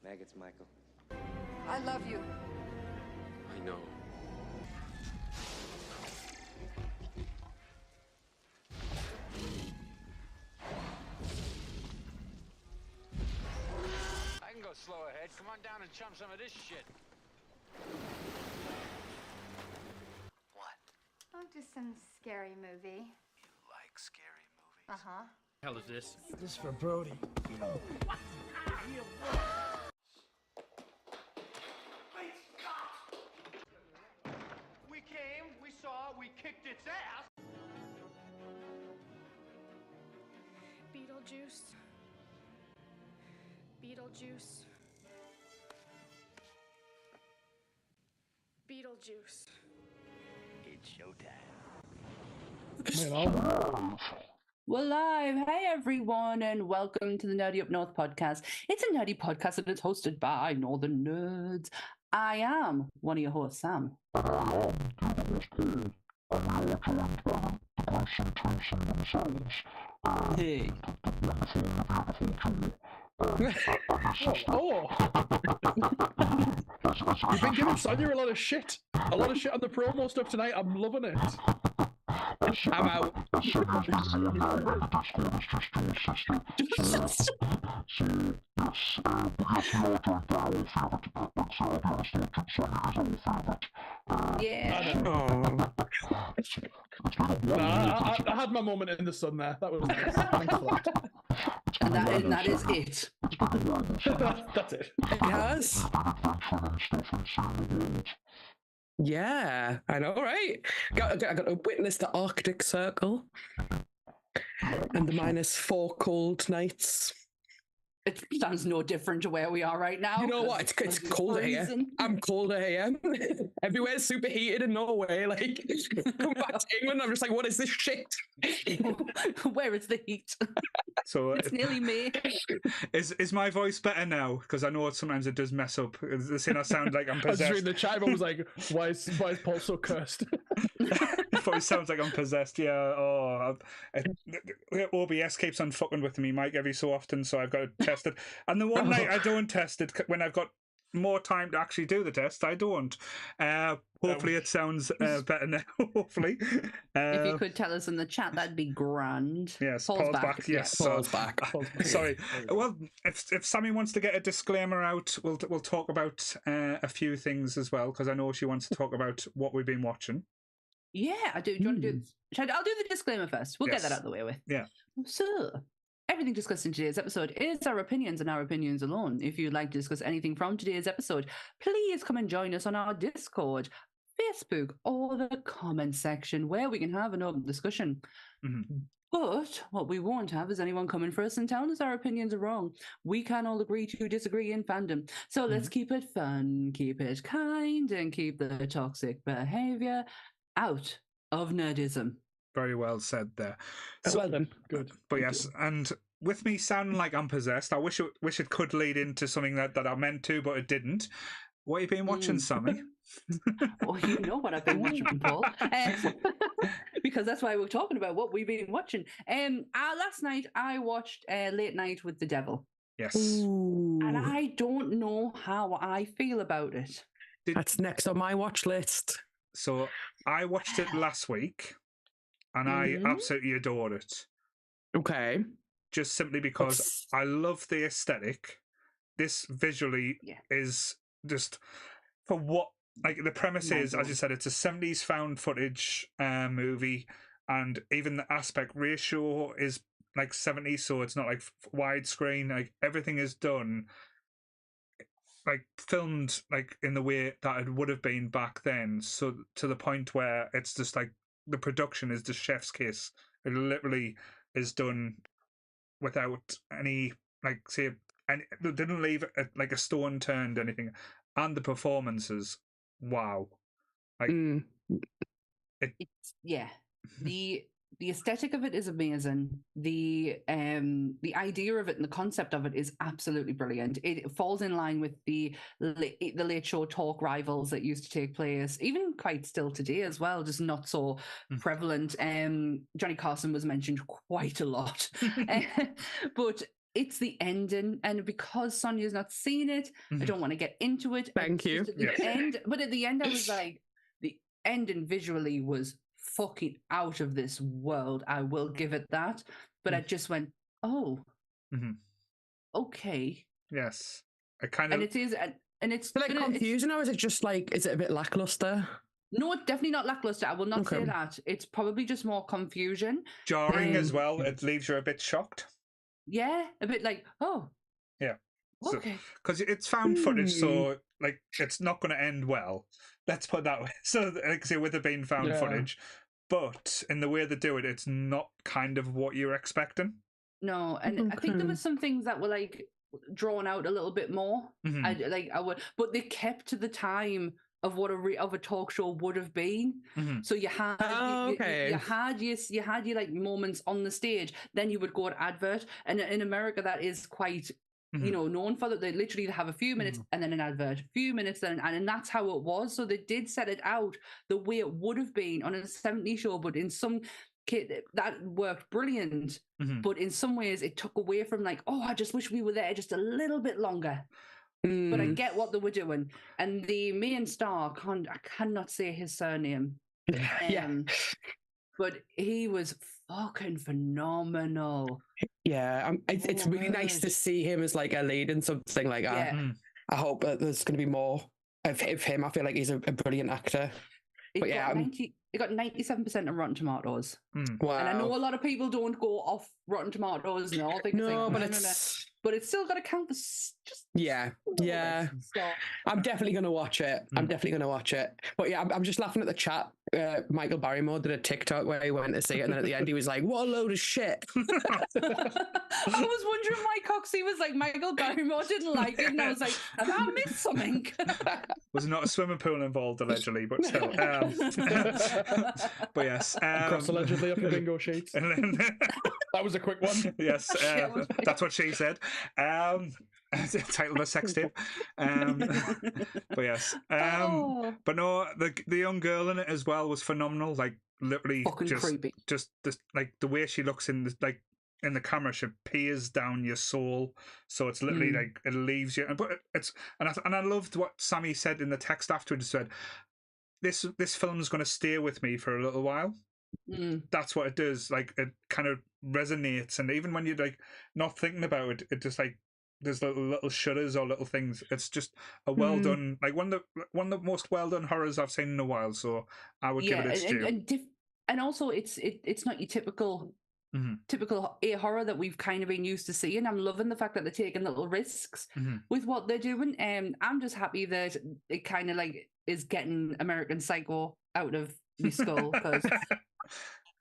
Maggots, Michael. I love you. I know. I can go slow ahead. Come on down and chum some of this shit. What? Oh, just some scary movie. You like scary movies? Uh-huh. Hell is this? This is for Brody. We came, we saw, we kicked its ass. Beetlejuice. Beetlejuice. Beetlejuice. It's showtime. We're live. Hey, everyone, and welcome to the Nerdy Up North podcast. It's a nerdy podcast and it's hosted by Northern Nerds. I am one of your hosts, Sam. Hey. Oh! You've been giving Sonia a lot of shit. A lot of shit on the promo stuff tonight. I'm loving it. I'm out. Yeah. I had my moment in the sun there. That was nice. Thanks for that. And that is it. That's it. Yes. Yeah, I know, right? I got to witness the Arctic Circle and the -4 cold nights. It sounds no different to where we are right now. You know what? It's colder here. I'm colder here. Everywhere's super heated in Norway. Like, come back to England, I'm just like, what is this shit? Where is the heat? So it's nearly May. Is my voice better now? Because I know sometimes it does mess up. It's saying I sound like I'm I was possessed. reading the chat. I was like, why is Paul so cursed? It probably sounds like I'm possessed. Yeah. Oh, OBS keeps on fucking with me, Mike, every so often. So I've got to test it. And the one night I don't test it when I've got more time to actually do the test, I don't. Hopefully it sounds better now. Hopefully. If you could tell us in the chat, that'd be grand. Yes, Paul's back. Yes, Paul's back. Sorry. Well, if Sammy wants to get a disclaimer out, we'll talk about a few things as well, because I know she wants to talk about what we've been watching. Yeah, I do. Do you want to do? I'll do the disclaimer first. We'll get that out of the way with. Yeah. So, everything discussed in today's episode is our opinions and our opinions alone. If you'd like to discuss anything from today's episode, please come and join us on our Discord, Facebook, or the comment section where we can have an open discussion. Mm-hmm. But what we won't have is anyone coming for us and telling us our opinions are wrong. We can all agree to disagree in fandom. So let's keep it fun, keep it kind, and keep the toxic behavior out of nerdism. Very well said there. Well done. Good. But yes, and with me sounding like I'm possessed, I wish it could lead into something that I meant to, but it didn't. What have you been watching, Sammy? Well, you know what I've been watching, Paul. Because that's why we're talking about what we've been watching. Last night I watched Late Night with the Devil. Yes. Ooh. And I don't know how I feel about it. That's next on my watch list. So I watched it last week, and I absolutely adore it. Okay. Just simply because I love the aesthetic. This visually is just for what, like, the premise is, as you said, it's a 70s found footage movie, and even the aspect ratio is like 70s, so it's not like widescreen. Like, everything is done, like, filmed like in the way that it would have been back then, so to the point where it's just like the production is just chef's kiss. It literally is done without any, like, say, and it didn't leave like a stone turned anything. And the performances, wow, like the aesthetic of it is amazing. The idea of it and the concept of it is absolutely brilliant. It falls in line with the late show talk rivals that used to take place, even quite still today as well, just not so prevalent. Johnny Carson was mentioned quite a lot, but it's the ending, and because Sonia's not seen it, I don't want to get into it. Thank you. At the end, but at the end, I was like, the ending visually was fucking out of this world. I will give it that. But I just went, oh, okay. Yes, I kind of. And it is, and it's like confusing, or is it just like, is it a bit lackluster? No, it's definitely not lackluster. I will not say that. It's probably just more confusion. Jarring as well. It leaves you a bit shocked. Yeah, a bit like, oh. Yeah. Okay. Because it's found footage, so like it's not going to end well. Let's put it that way. So, like I say, with it being found footage, but in the way they do it, it's not kind of what you're expecting. No, and I think there were some things that were like drawn out a little bit more. But they kept to the time of what a talk show would have been. So you had you had your like moments on the stage, then you would go to advert, and in America that is quite known for that. They literally have a few minutes and then an advert, a few minutes then, and that's how it was. So they did set it out the way it would have been on a 70s show, but in some that worked brilliant. But in some ways it took away from like, oh, I just wish we were there just a little bit longer. But I get what they were doing. And the main star, I cannot say his surname. But he was fucking phenomenal. Yeah, it's really nice to see him as like a lead in something like that. I hope that there's going to be more of him. I feel like he's a brilliant actor. It got 97% on Rotten Tomatoes. Wow. And I know a lot of people don't go off Rotten Tomatoes and all things. But it's still got to count for just I'm definitely going to watch it. But yeah, I'm just laughing at the chat. Michael Barrymore did a TikTok where he went to see it, and then at the end he was like, "What a load of shit." I was wondering why Coxie was like, Michael Barrymore didn't like it, and I was like, have I missed something? Was not a swimming pool involved allegedly, but still. But yes, cross allegedly up your bingo sheets. That was a quick one. Yes, that's what she said. Title of a sex tape. But yes, but no, the young girl in it as well was phenomenal. Like literally, fucking creepy. Just like the way she looks in the camera, she peers down your soul. So it's literally like it leaves you. But I loved what Sammy said in the text afterwards. Said this film's going to stay with me for a little while. That's what it does. Like it kind of resonates, and even when you're like not thinking about it, it just like there's little shudders or little things. It's just a well done, like one of the most well done horrors I've seen in a while. So I would give it its due. And also it's not your typical A horror that we've kind of been used to seeing. I'm loving the fact that they're taking little risks with what they're doing. I'm just happy that it kind of like is getting American Psycho out of my skull, because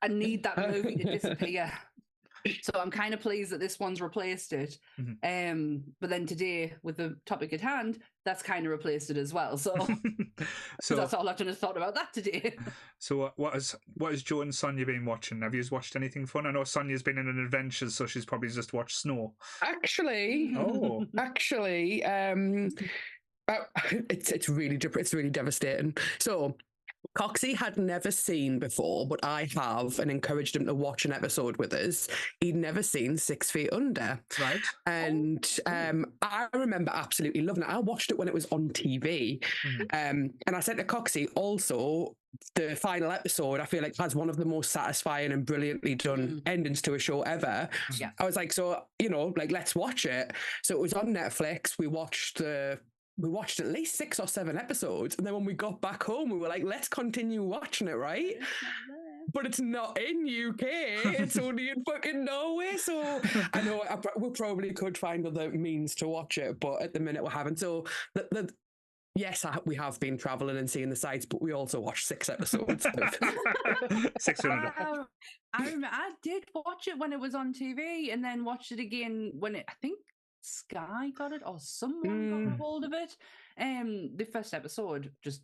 I need that movie to disappear. So I'm kind of pleased that this one's replaced it. But then today, with the topic at hand, that's kind of replaced it as well. So, that's all I've just thought about that today. So what has Joe and Sonia been watching? Have you watched anything fun? I know Sonia's been in an adventure, so she's probably just watched Snow. Actually, it's really devastating. So Coxie had never seen before, but I have, and encouraged him to watch an episode with us. He'd never seen 6 Feet Under. Right. And I remember absolutely loving it. I watched it when it was on TV. And I said to Coxie, also, the final episode, I feel like, has one of the most satisfying and brilliantly done endings to a show ever. Yeah. I was like, so, like, let's watch it. So it was on Netflix. We watched at least 6 or 7 episodes, and then when we got back home, we were like, let's continue watching it, right? But it's not in UK, it's only in fucking Norway, so I know we probably could find other means to watch it, but at the minute we haven't. So yes, we have been travelling and seeing the sights, but we also watched 6 episodes of 600. I remember I did watch it when it was on TV, and then watched it again when I think Sky got it, or someone got a hold of it. The first episode just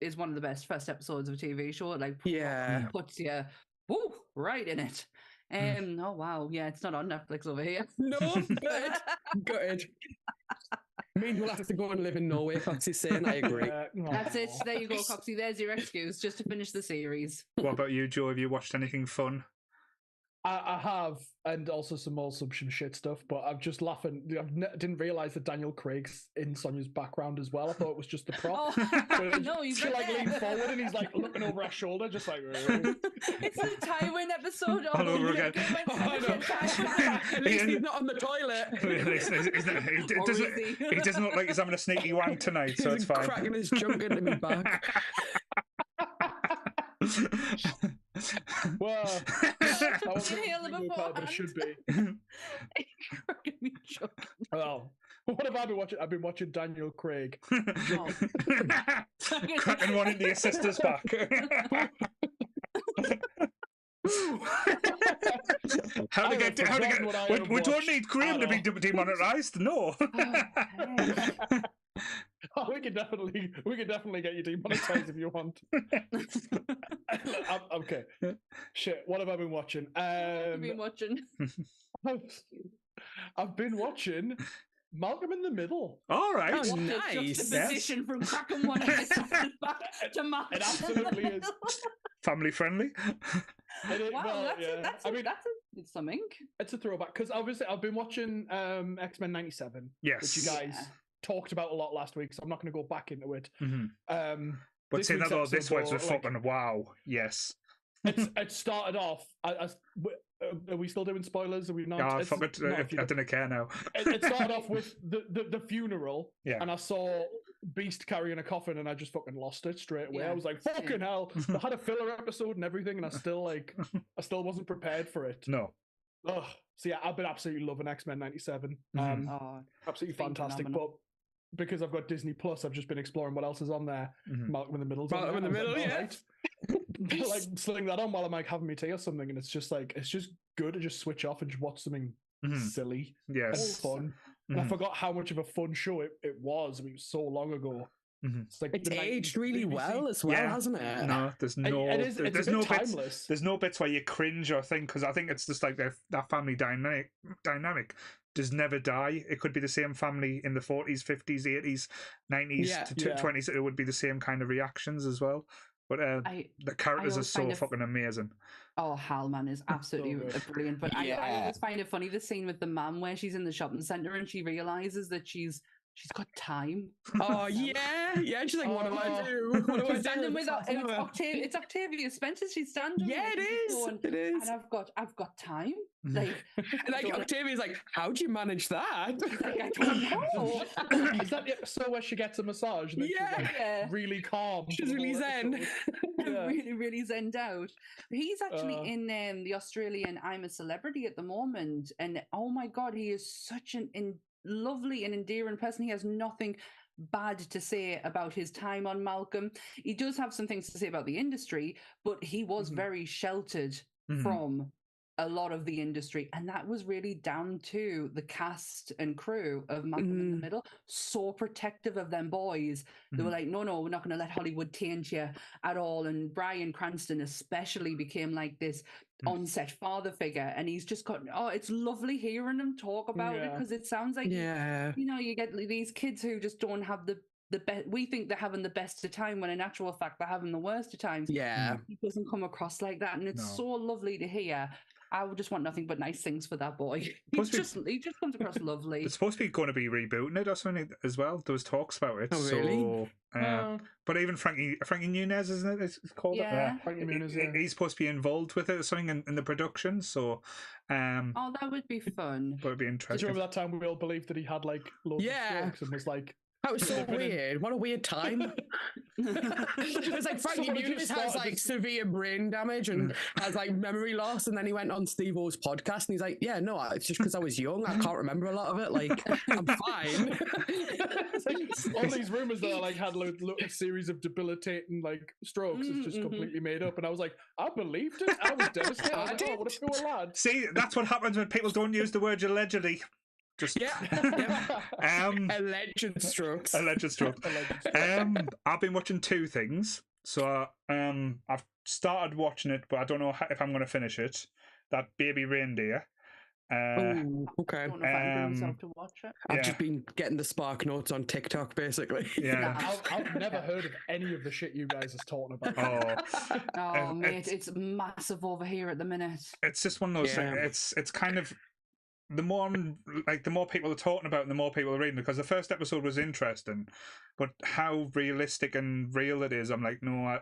is one of the best first episodes of a TV show. It like puts you right in it. Oh wow, yeah, it's not on Netflix over here. No, good. I mean, we'll have to go and live in Norway. Coxie's saying, I agree. That's it. There you go, Coxie. There's your excuse just to finish the series. What about you, Joe? Have you watched anything fun? I have, and also some more Assumption shit stuff, but I'm just laughing. Didn't realize that Daniel Craig's in Sonia's background as well. I thought it was just the prop. Oh, no, he's she right like there. leaned forward and he's like looking over her shoulder, just like. It's that Tywin episode All over again. At least he's not on the toilet. He doesn't look like he's having a sneaky wank tonight, so it's fine. Cracking his junk into me back. Well, Inhale it beforehand. but it should be. Cracking me joke. Well, what have I been watching? I've been watching Daniel Craig. Cracking one in the sister's back. How to get? We don't need Graham to be demonetized. No. Oh, we can definitely get you demonetized if you want. Okay. Shit. What have I been watching? I've been watching. I've been watching Malcolm in the Middle. All right. Oh, nice. Juxtaposition from cracking one episode back to Malcolm. It absolutely is. Family friendly. Wow, that's something. It's a throwback because obviously I've been watching X-Men '97, yes, which you guys talked about a lot last week, so I'm not going to go back into it. Mm-hmm. But saying that this was fucking wow, yes. It started off. Are we still doing spoilers? Are we not? I don't care now. It started off with the funeral, yeah, and I saw Beast carrying a coffin, and I just fucking lost it straight away. Yeah. I was like, "Fucking hell!" I had a filler episode and everything, and I still wasn't prepared for it. No. Ugh. So yeah, I've been absolutely loving X-Men '97. Absolutely fantastic. Phenomenal. But because I've got Disney Plus, I've just been exploring what else is on there. Malcolm in the Middle. Malcolm in the Middle, yeah. Like sling that on while I'm like having me tea or something, and it's just good to just switch off and just watch something silly and fun. And I forgot how much of a fun show it was. I mean, it was so long ago. It's like it's aged really well as well, hasn't it? No, there's no. There's no timeless. Bits, there's no bits where you cringe or think, because I think it's just like that family dynamic does never die. It could be the same family in the 40s, 50s, 80s, 90s to 20s. It would be the same kind of reactions as well. But the characters are so fucking amazing. Oh, Halman is absolutely brilliant. But I always find it funny, the scene with the mum where she's in the shopping centre and she realises that she's got time. Oh yeah. She's like, what do I do? What do I do? Standing with it's Octavia Spencer. She's standing. Yeah, it is. It is. And I've got time. Like Octavia's like, how do you manage that? Like, I don't know. Is that the episode where she gets a massage? And she's really calm. She's really zen. Really, really zened out. He's actually in the Australian I'm a Celebrity at the moment, and oh my god, he is such an lovely and endearing person. He has nothing bad to say about his time on Malcolm. He does have some things to say about the industry, but he was very sheltered from a lot of the industry, and that was really down to the cast and crew of Malcolm in the Middle. So protective of them boys. They were like, no, we're not going to let Hollywood taint you at all. And Bryan Cranston especially became like this on-set father figure, and he's just got it's lovely hearing him talk about it, because it sounds like you get these kids who just don't have the best. We think they're having the best of time when in actual fact they're having the worst of times. He doesn't come across like that, and it's so lovely to hear. I would just want nothing but nice things for that boy. He just comes across lovely. It's supposed to be going to be rebooting it or something as well. There was talks about it. Oh, really? But even Frankie Muniz, isn't it? It's called. Yeah. Frankie Muniz. He's supposed to be involved with it or something in the production. So, that would be fun. But it'd be interesting. Do you remember that time we all believed that he had like loads of strokes and was like? That was so weird. What a weird time. It's like Frankie Muniz has like severe brain damage and has like memory loss, and then he went on Steve-O's podcast and he's like, yeah, no, it's just because I was young. I can't remember a lot of it. Like, I'm fine. It's like, all these rumors that I like had a series of debilitating like strokes is just completely made up. And I was like, I believed it. I was devastated. I was like, what a poor lad. See, that's what happens when people don't use the word allegedly. Just alleged strokes. Alleged stroke. I've been watching two things. So I've started watching it, but I don't know if I'm going to finish it. That Baby Reindeer. Okay. I don't know if I'm going myself to watch it. I've just been getting the Spark Notes on TikTok, basically. Yeah. I've never heard of any of the shit you guys is talking about. Oh, mate, it's massive over here at the minute. It's just one of those things. It's kind of the more people are talking about it, the more people are reading, because the first episode was interesting, but how realistic and real it is, I'm like, no,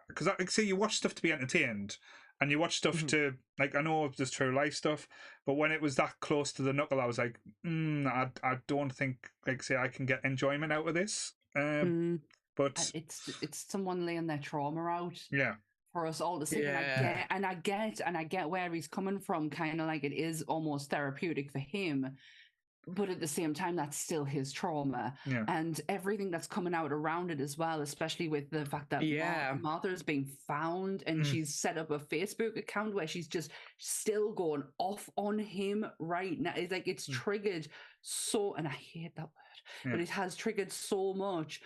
because I see you watch stuff to be entertained, and you watch stuff to, like, I know there's true life stuff, but when it was that close to the knuckle, I was like, I don't think, like, say, I can get enjoyment out of this. But it's someone laying their trauma out. Yeah. For us all to see, and I get where he's coming from. Kind of like it is almost therapeutic for him, but at the same time, that's still his trauma, and everything that's coming out around it as well. Especially with the fact that Martha is being found, and she's set up a Facebook account where she's just still going off on him right now. It's like it's triggered so, and I hate that word, but it has triggered so much.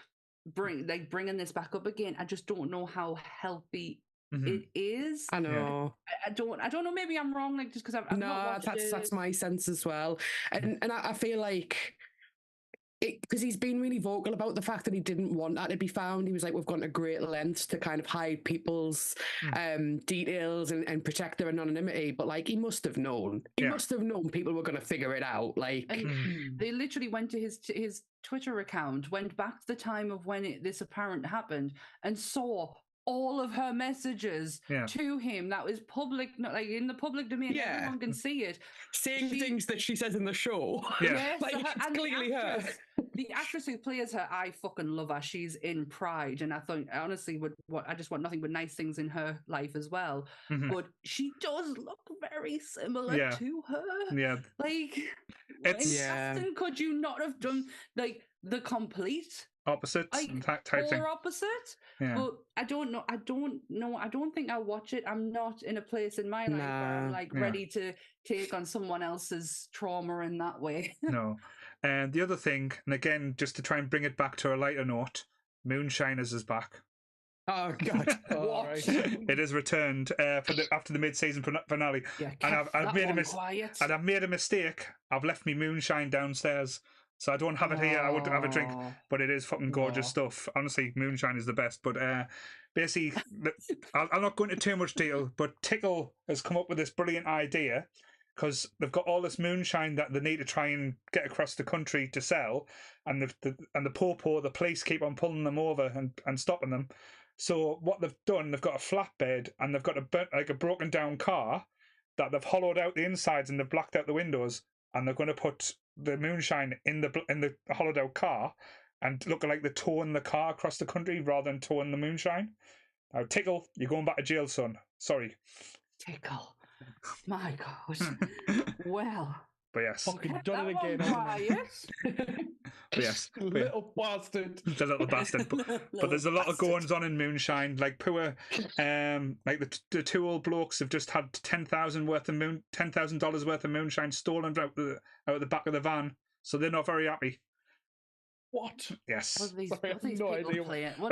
Bringing this back up again. I just don't know how healthy it is. I know. I don't know. Maybe I'm wrong. Like just because I've not watched that's my sense as well. And I feel like because he's been really vocal about the fact that he didn't want that to be found. He was like, we've gone to great lengths to kind of hide people's details and protect their anonymity. But like, he must have known. He must have known people were going to figure it out. Like, they literally went to his Twitter account, went back to the time of when this apparent happened, and saw all of her messages to him that was public, not like in the public domain. Everyone can see it. Saying things that she says in the show. Yes, like, it's clearly her. The actress who plays her, I fucking love her. She's in Pride, and I thought, I honestly I just want nothing but nice things in her life as well. But she does look very similar to her. Yeah, like, casting, could you not have done like the complete opposite type thing? Opposite. But I don't know. I don't think I'll watch it. I'm not in a place in my life where I'm like ready to take on someone else's trauma in that way. No. And the other thing, and again, just to try and bring it back to a lighter note, Moonshiners is back. Oh God! What? It has returned after the mid-season finale, and I've made a mistake. I've left me moonshine downstairs, so I don't have it here. I would have a drink, but it is fucking gorgeous stuff. Honestly, moonshine is the best. But basically, I'm not going into too much detail. But Tickle has come up with this brilliant idea, because they've got all this moonshine that they need to try and get across the country to sell, and the police keep on pulling them over and stopping them. So what they've done, they've got a flatbed, and they've got a broken down car that they've hollowed out the insides and they've blacked out the windows, and they're going to put the moonshine in the hollowed out car and look like they're towing the car across the country rather than towing the moonshine. Now, Tickle, you're going back to jail, son. Sorry. Tickle. My God. Well. But yes. Fucking done it again. But yes. Little bastard. The little bastard. But there's a lot of goings on in Moonshine. Like poor, like the two old blokes have just had $10,000 worth of moonshine stolen out the back of the van. So they're not very happy. What? Yes. What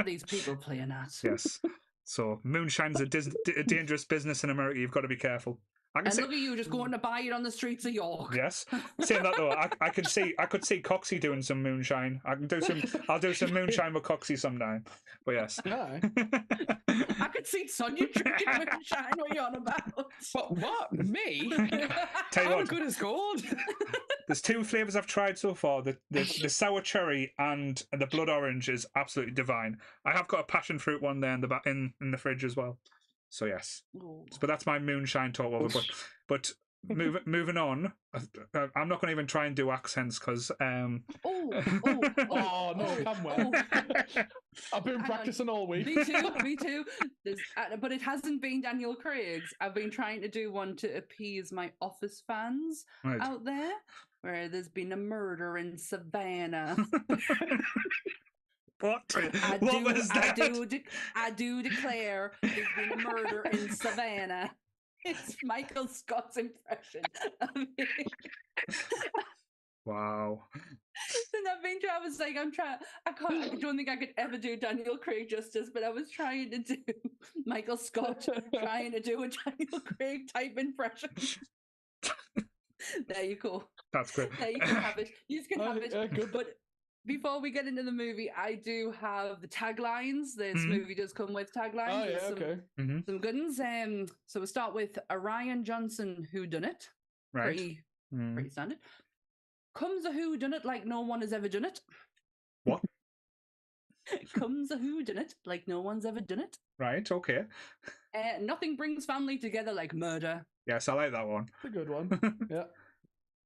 are these people playing at? Yes. So Moonshine's a dangerous business in America. You've got to be careful. Look at you just going to buy it on the streets of York. Yes. Saying that though, I could see Coxie doing some moonshine. I'll do some moonshine with Coxie sometime. But yes. I could see Sonia drinking moonshine. What are you on about? What? Me? Tell you How what, good as gold. There's two flavours I've tried so far. The sour cherry and the blood orange is absolutely divine. I have got a passion fruit one there in the fridge as well. So yes, but that's my moonshine talk over. But moving on, I'm not going to even try and do accents because. Oh no, come well. I've been practicing all week. Me too. But it hasn't been Daniel Craig's. I've been trying to do one to appease my Office fans out there, where there's been a murder in Savannah. What? What was that? I do declare there's been a murder in Savannah. It's Michael Scott's impression of it. Wow. And I was like, I don't think I could ever do Daniel Craig justice, but I was trying to do Michael Scott, trying to do a Daniel Craig type impression. There you go. That's great. There you can have it. You can have it. Good. But before we get into the movie, I do have the taglines. This movie does come with taglines. Oh, yeah, Some good ones. So we'll start with Orion Johnson, who done it. Right. Pretty standard. Comes a who done it like no one has ever done it. What? Comes a who done it like no one's ever done it. Right, okay. Nothing brings family together like murder. Yes, I like that one. It's a good one. Yeah.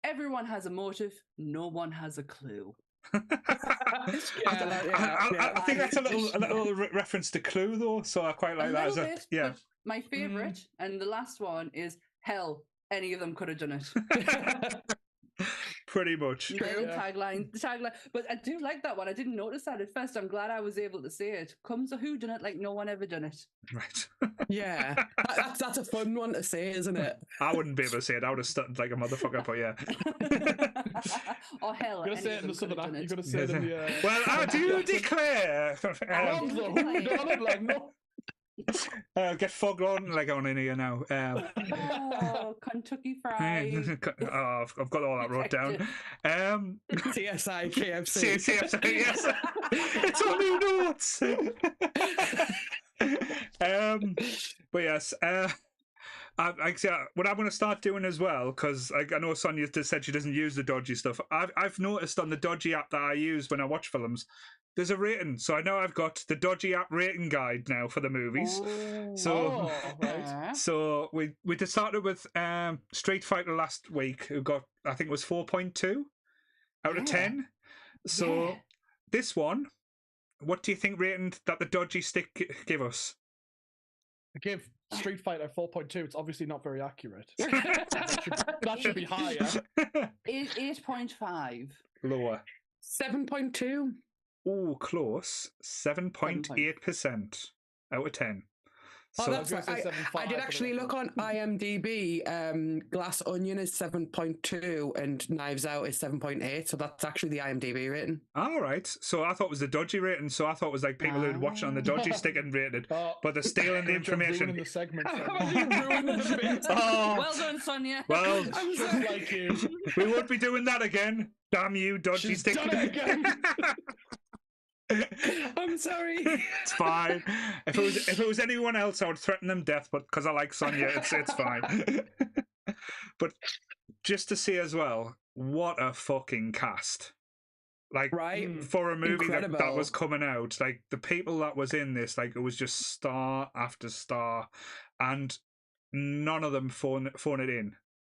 Everyone has a motive, no one has a clue. I think that's a little reference to Clue, though, so I quite like that. Bit, yeah. My favourite, and the last one, is hell. Any of them could have done it. Pretty much. The tagline. But I do like that one. I didn't notice that at first. I'm glad I was able to say it. Comes a who done it like no one ever done it. Right. Yeah. That's a fun one to say, isn't it? I wouldn't be able to say it. I would have stuttered like a motherfucker, but yeah. Or hell. You're going to say it in the southern accent. You're going to say it in the... Well, I do declare... Comes a who done it like no... Get fog on in here now. Kentucky Fried. I've got all that wrote down. CSI, KFC. CSI, yes. It's on new notes. But yes, what I'm going to start doing as well, because I know Sonia just said she doesn't use the dodgy stuff. I've noticed on the dodgy app that I use when I watch films, there's a rating. So I know I've got the dodgy app rating guide now for the movies. Right. So we just started with Street Fighter last week, who got, I think it was 4.2 out of 10. So this one, what do you think rating that the dodgy stick give us? I gave Street Fighter 4.2. It's obviously not very accurate. that should be higher. 8.5. Lower. 7.2. Oh, close. 7.8% out of 10. So I did actually look on IMDb. Glass Onion is 7.2 and Knives Out is 7.8. So that's actually the IMDb rating. All right. So I thought it was the dodgy rating. So I thought it was like people who'd watched it on the dodgy stick and rated. But they're stealing the information. The segment. Well done, Sonia. Well, I'm just like you. We won't be doing that again. Damn you, dodgy She's stick. Done it again. I'm sorry. It's fine. If it was anyone else, I would threaten them death. But because I like Sonia, it's fine. But just to see as well, what a fucking cast! Like for a movie that was coming out, like the people that was in this, like it was just star after star, and none of them phone it in.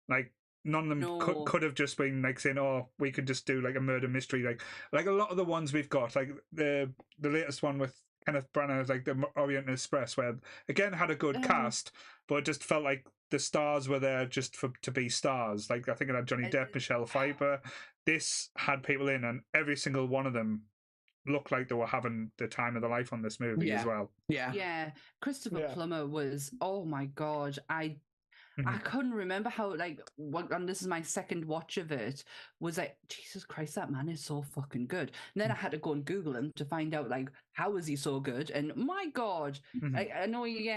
Like none of them could have just been like saying, "Oh, we could just do like a murder mystery." Like a lot of the ones we've got, like the latest one with Kenneth Branagh, like the Orient Express, where again had a good cast, but it just felt like the stars were there just to be stars. Like I think it had Johnny Depp, Michelle Pfeiffer. This had people in, and every single one of them looked like they were having the time of their life on this movie as well. Yeah. Christopher Plummer was, oh my God, I couldn't remember how, like, and this is my second watch of it, was like, Jesus Christ, that man is so fucking good. And then I had to go and Google him to find out, like, how is he so good? And my God, I know he,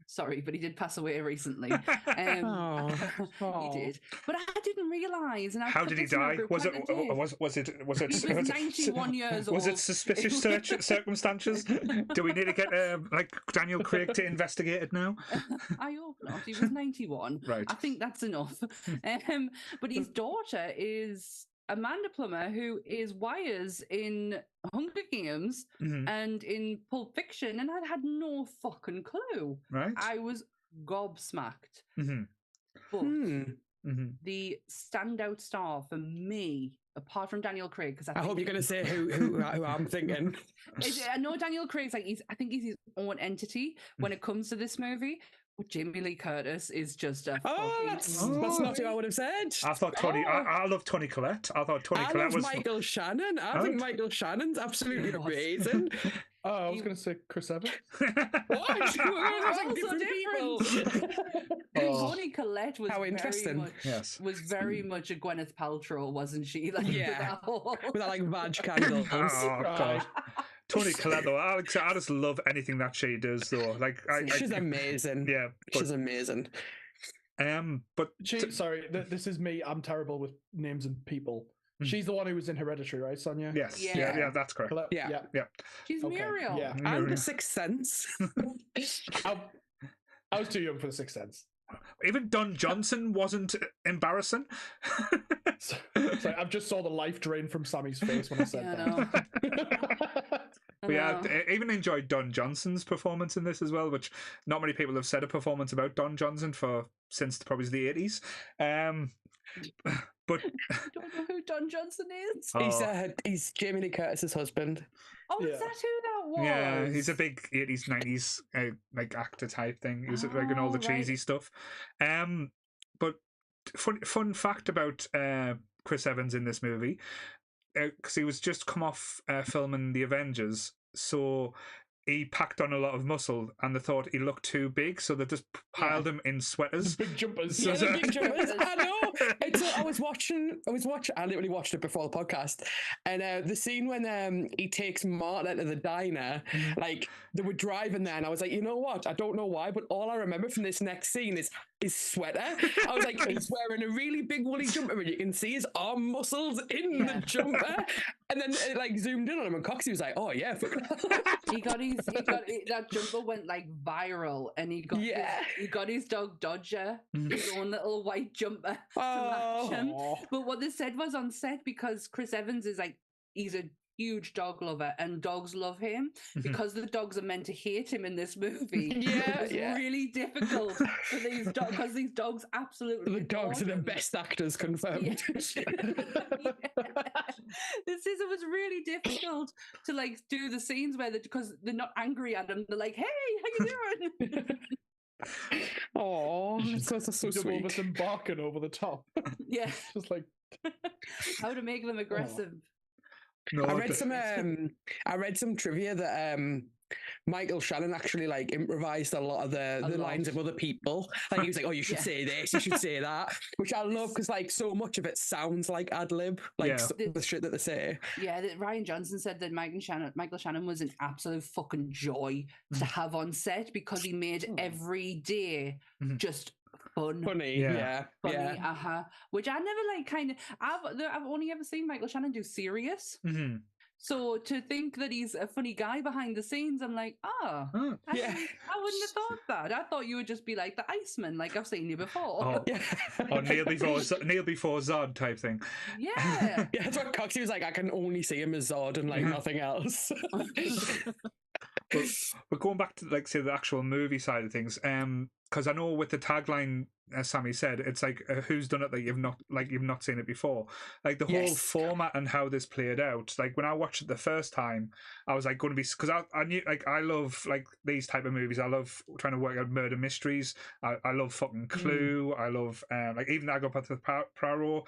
sorry, but he did pass away recently. He did. But I didn't realise. And how did he die? Was it? He was 91 years old. Was it suspicious circumstances? Do we need to get like Daniel Craig to investigate it now? I hope not. He was 91. Right. I think that's enough. But his daughter is Amanda Plummer, who is Wires in Hunger Games and in Pulp Fiction, and I had no fucking clue. Right. I was gobsmacked. But the standout star for me, apart from Daniel Craig, because I hope you're going to say who I'm thinking. I know Daniel Craig's like I think he's his own entity when it comes to this movie. But Jamie Lee Curtis is just a that's not who I would have said. I thought Tony. I love Tony Collette. I thought Tony Collette was Michael Shannon. I think Michael Shannon's absolutely amazing. I was going to say Chris Evans. What? We're different. Tony Collette was was very much a Gwyneth Paltrow, wasn't she? Like, with that like vag candle. Oh God. Tony Collette, though, I just love anything that she does, though. Like, she's amazing. Yeah, she's amazing. But sorry, this is me. I'm terrible with names and people. She's the one who was in Hereditary, right, Sonia? Yes. Yeah, that's correct. Yeah. She's Muriel. Yeah. And The Sixth Sense. I was too young for The Sixth Sense. Even Don Johnson wasn't embarrassing. So I just saw the life drain from Sammy's face when I said that. I even enjoyed Don Johnson's performance in this as well, which not many people have said a performance about Don Johnson since probably the 80s. But I don't know who Don Johnson is. He's Jamie Lee Curtis's husband. Oh, is that who that was? Yeah, he's a big 80s, 90s like actor type thing. He was like in all the cheesy stuff. But fun fact about Chris Evans in this movie, because he was just come off filming The Avengers, so he packed on a lot of muscle, and they thought he looked too big, so they just piled him in sweaters. Big jumpers. Yeah, the big jumpers. I know. I literally watched it before the podcast, and the scene when he takes Marta to the diner, like they were driving there, and I was like, you know what? I don't know why, but all I remember from this next scene is his sweater. I was like, he's wearing a really big woolly jumper, and you can see his arm muscles in the jumper. And then it like zoomed in on him, and Coxie was like, "Oh yeah, that jumper went like viral, and he got his dog Dodger, his own little white jumper to match him." But what they said was on set, because Chris Evans is like, he's a huge dog lover and dogs love him, because the dogs are meant to hate him in this movie. It's really difficult for these dogs, because these dogs absolutely the dogs are the best actors, confirmed. It was really difficult to like do the scenes where because they're not angry at him, they're like, "Hey, how you doing?" Oh, that's so sweet. With them barking over the top. Yeah, just like how to make them aggressive. No, I read some trivia that Michael Shannon actually like improvised a lot of the lines of other people. Like he was like, "Oh, you should say this, you should say that," which I love, because like so much of it sounds like ad lib, like the shit that they say. Yeah, Ryan Johnson said that Michael Shannon was an absolute fucking joy to have on set, because he made every day just funny, funny, which I never like. I've only ever seen Michael Shannon do serious. So to think that he's a funny guy behind the scenes, I'm like, I wouldn't have thought that. I thought you would just be like the Iceman, like I've seen you before. Or Neil before Zod type thing. Yeah, that's what Coxie was like. I can only see him as Zod and like nothing else. But going back to like say the actual movie side of things, because I know with the tagline, as Sammy said, it's like who's done it that you've not seen it before. Like the whole format and how this played out. Like when I watched it the first time, I was like going to be, because I knew, like, I love like these type of movies. I love trying to work out murder mysteries. I love fucking Clue. I love like even I go back to the Poirot,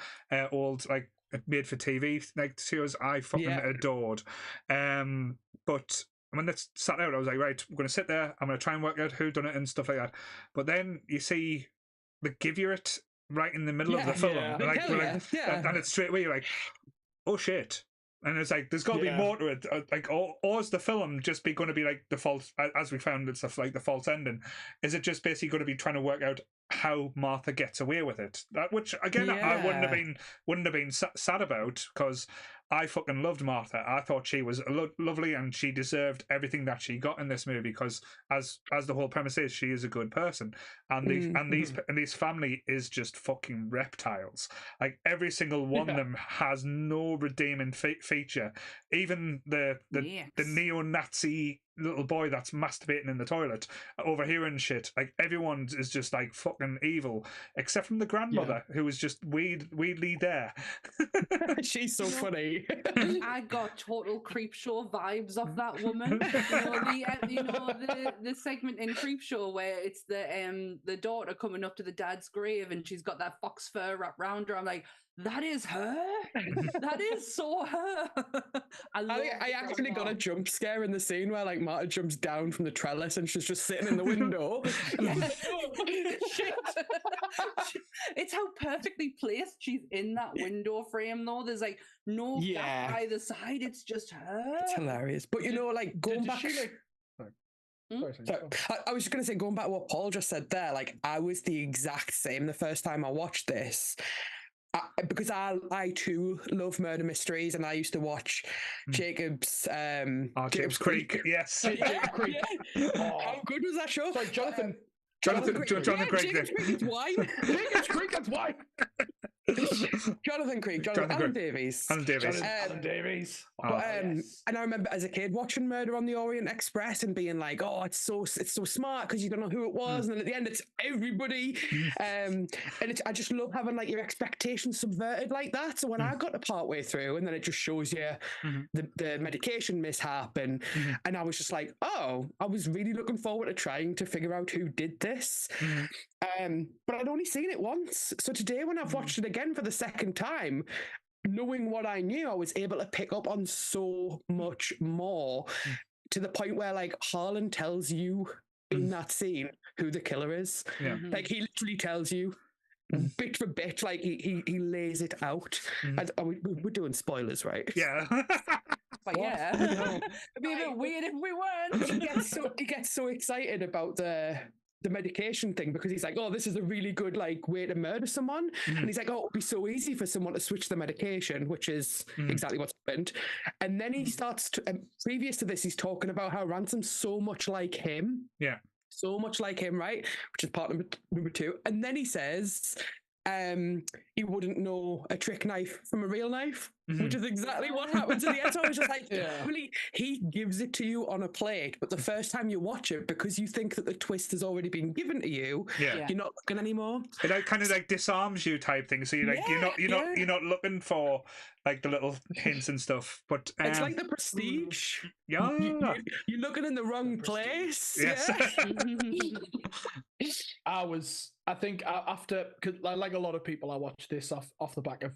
old like made for TV like series. I fucking adored. But when that sat out, I was like, right, I'm going to sit there. I'm going to try and work out who done it and stuff like that. But then you see they give you it right in the middle of the film, and it's straight away. You're like, oh shit. And it's like, there's got to be more to it. Like, or is the film just going to be like the false, as we found, it's like the false ending? Is it just basically going to be trying to work out how Martha gets away with it? Which again, I wouldn't have been sad about, because I fucking loved Martha. I thought she was lovely, and she deserved everything that she got in this movie, because as the whole premise is, she is a good person, and these family is just fucking reptiles. Like every single one of them has no redeeming feature. Even the neo-Nazi little boy that's masturbating in the toilet, overhearing shit. Like everyone is just like fucking evil, except from the grandmother, who was just weirdly there. She's so funny. I got total Creepshow vibes off that woman. The segment in Creepshow where it's the daughter coming up to the dad's grave, and she's got that fox fur wrapped around her. I'm like, that is her. That is so her. I actually got a jump scare in the scene where like Marta jumps down from the trellis and she's just sitting in the window. It's how perfectly placed she's in that window frame, though. There's like no gap either side. It's just her. It's hilarious. But you know, like going back. Sorry, So, I was just going to say, going back to what Paul just said there, like, I was the exact same the first time I watched this. Because I too love murder mysteries, and I used to watch Jacob's Creek. Yes. Jacob's Creek. How good was that show? Sorry, Jonathan Creek. Jonathan Creek. Jacob's Creek is wine. Jacob's Creek, that's wine. Jonathan Creek. Alan Davies. Alan Davies. Alan Davies. And I remember as a kid watching Murder on the Orient Express and being like, "Oh, it's so smart because you don't know who it was," and then at the end it's everybody. And I just love having like your expectations subverted like that. So when I got to part way through, and then it just shows you the medication mishap, and I was just like, "Oh, I was really looking forward to trying to figure out who did this." But I'd only seen it once. So today, when I've watched it again for the second time, knowing what I knew, I was able to pick up on so much more, to the point where like Harlan tells you in that scene who the killer is. Like he literally tells you bit for bit, like he lays it out. And we're doing spoilers, right? Yeah. But yeah, it'd be a bit weird if we weren't. He gets so excited about the medication thing, because he's like, "Oh, this is a really good like way to murder someone," and he's like, "Oh, it'd be so easy for someone to switch the medication," which is exactly what's happened. And then he starts to, previous to this, he's talking about how Ransom's so much like him, right? Which is part number 2. And then he says he wouldn't know a trick knife from a real knife, which is exactly what happens in the end. So I was just like, really, he gives it to you on a plate, but the first time you watch it, because you think that the twist has already been given to you, you're not looking anymore. It kind of like disarms you type thing. So you're like, you're not looking for like the little hints and stuff. But it's like The Prestige. Yeah, you're looking in the wrong place. Yes. I think after, cause like a lot of people, I watched this off the back of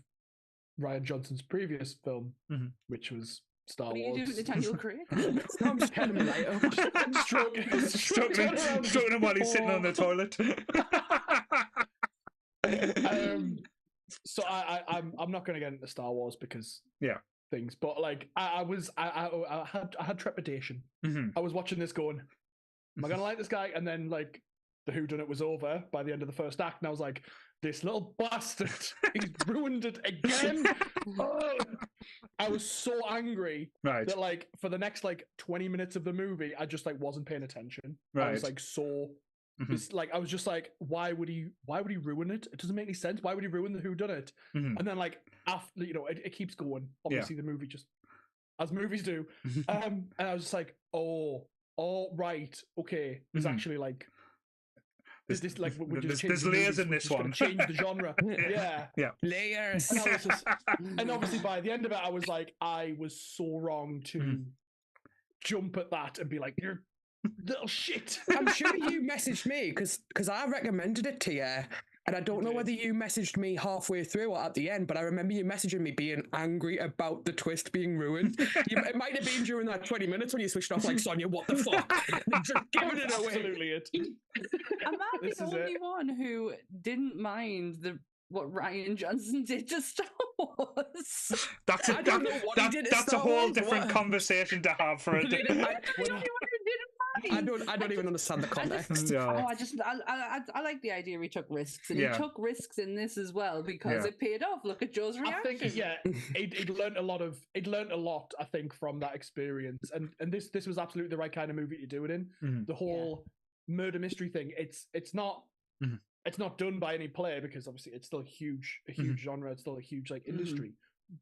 Ryan Johnson's previous film, which was Star Wars. What are you doing to Daniel Craig? I'm just telling him later. Stroking him while he's sitting on the toilet. So I'm not going to get into Star Wars because things, but like I had trepidation. I was watching this going, am I going to like this guy? And then like the whodunit was over by the end of the first act, and I was like, this little bastard, he's ruined it again. I was so angry that like for the next like 20 minutes of the movie, I just like wasn't paying attention. I was like it's like I was just like, why would he ruin it? It doesn't make any sense. Why would he ruin the whodunit? And then like after, it keeps going. Obviously the movie just, as movies do. And I was just like, oh right, okay. There's actually like this like there's layers in this one. Change the genre. Yeah. Layers. And obviously by the end of it, I was like, I was so wrong to jump at that and be like, you're little shit. I'm sure you messaged me because I recommended it to you. And I don't know whether you messaged me halfway through or at the end, but I remember you messaging me being angry about the twist being ruined. It might have been during that 20 minutes when you switched off like, Sonia, what the fuck? Just giving it away. Absolutely it. Am I the only one who didn't mind what Ryan Johnson did to Star Wars? That's a whole different conversation to have for a I don't even understand the context. I like the idea he took risks, and he took risks in this as well because it paid off. Look at Joe's reaction. I think he'd learned a lot. I think from that experience, and this was absolutely the right kind of movie to do it in. The whole murder mystery thing. It's not done by any player because obviously it's still a huge genre. It's still a huge like industry.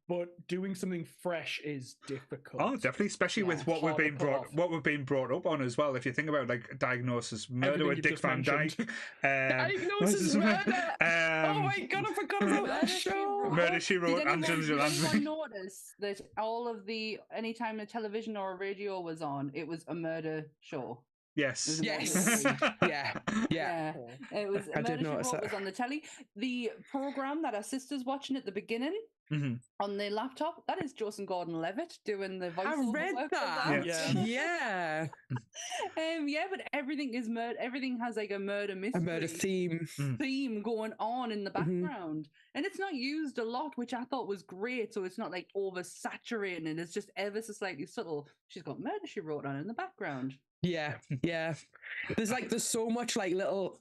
But doing something fresh is difficult. Oh, definitely, especially with what we've been brought up on as well. If you think about like Diagnosis Murder with Dick Van Dyke, Diagnosis Murder. Oh my god, I forgot about that show. Murder She Wrote. Did anyone notice that all of anytime a television or a radio was on, it was a murder show? Yes. Yeah. It was Murder She Wrote was on the telly. The program that our sister's watching at the beginning on the laptop, that is Joseph Gordon-Levitt doing the voice. I read that. Yeah. But everything is murder. Everything has like a murder mystery, a murder theme going on in the background, and it's not used a lot, which I thought was great. So it's not like oversaturating, and it's just ever so slightly subtle. She's got Murder She Wrote on in the background. Yeah, yeah. There's so much little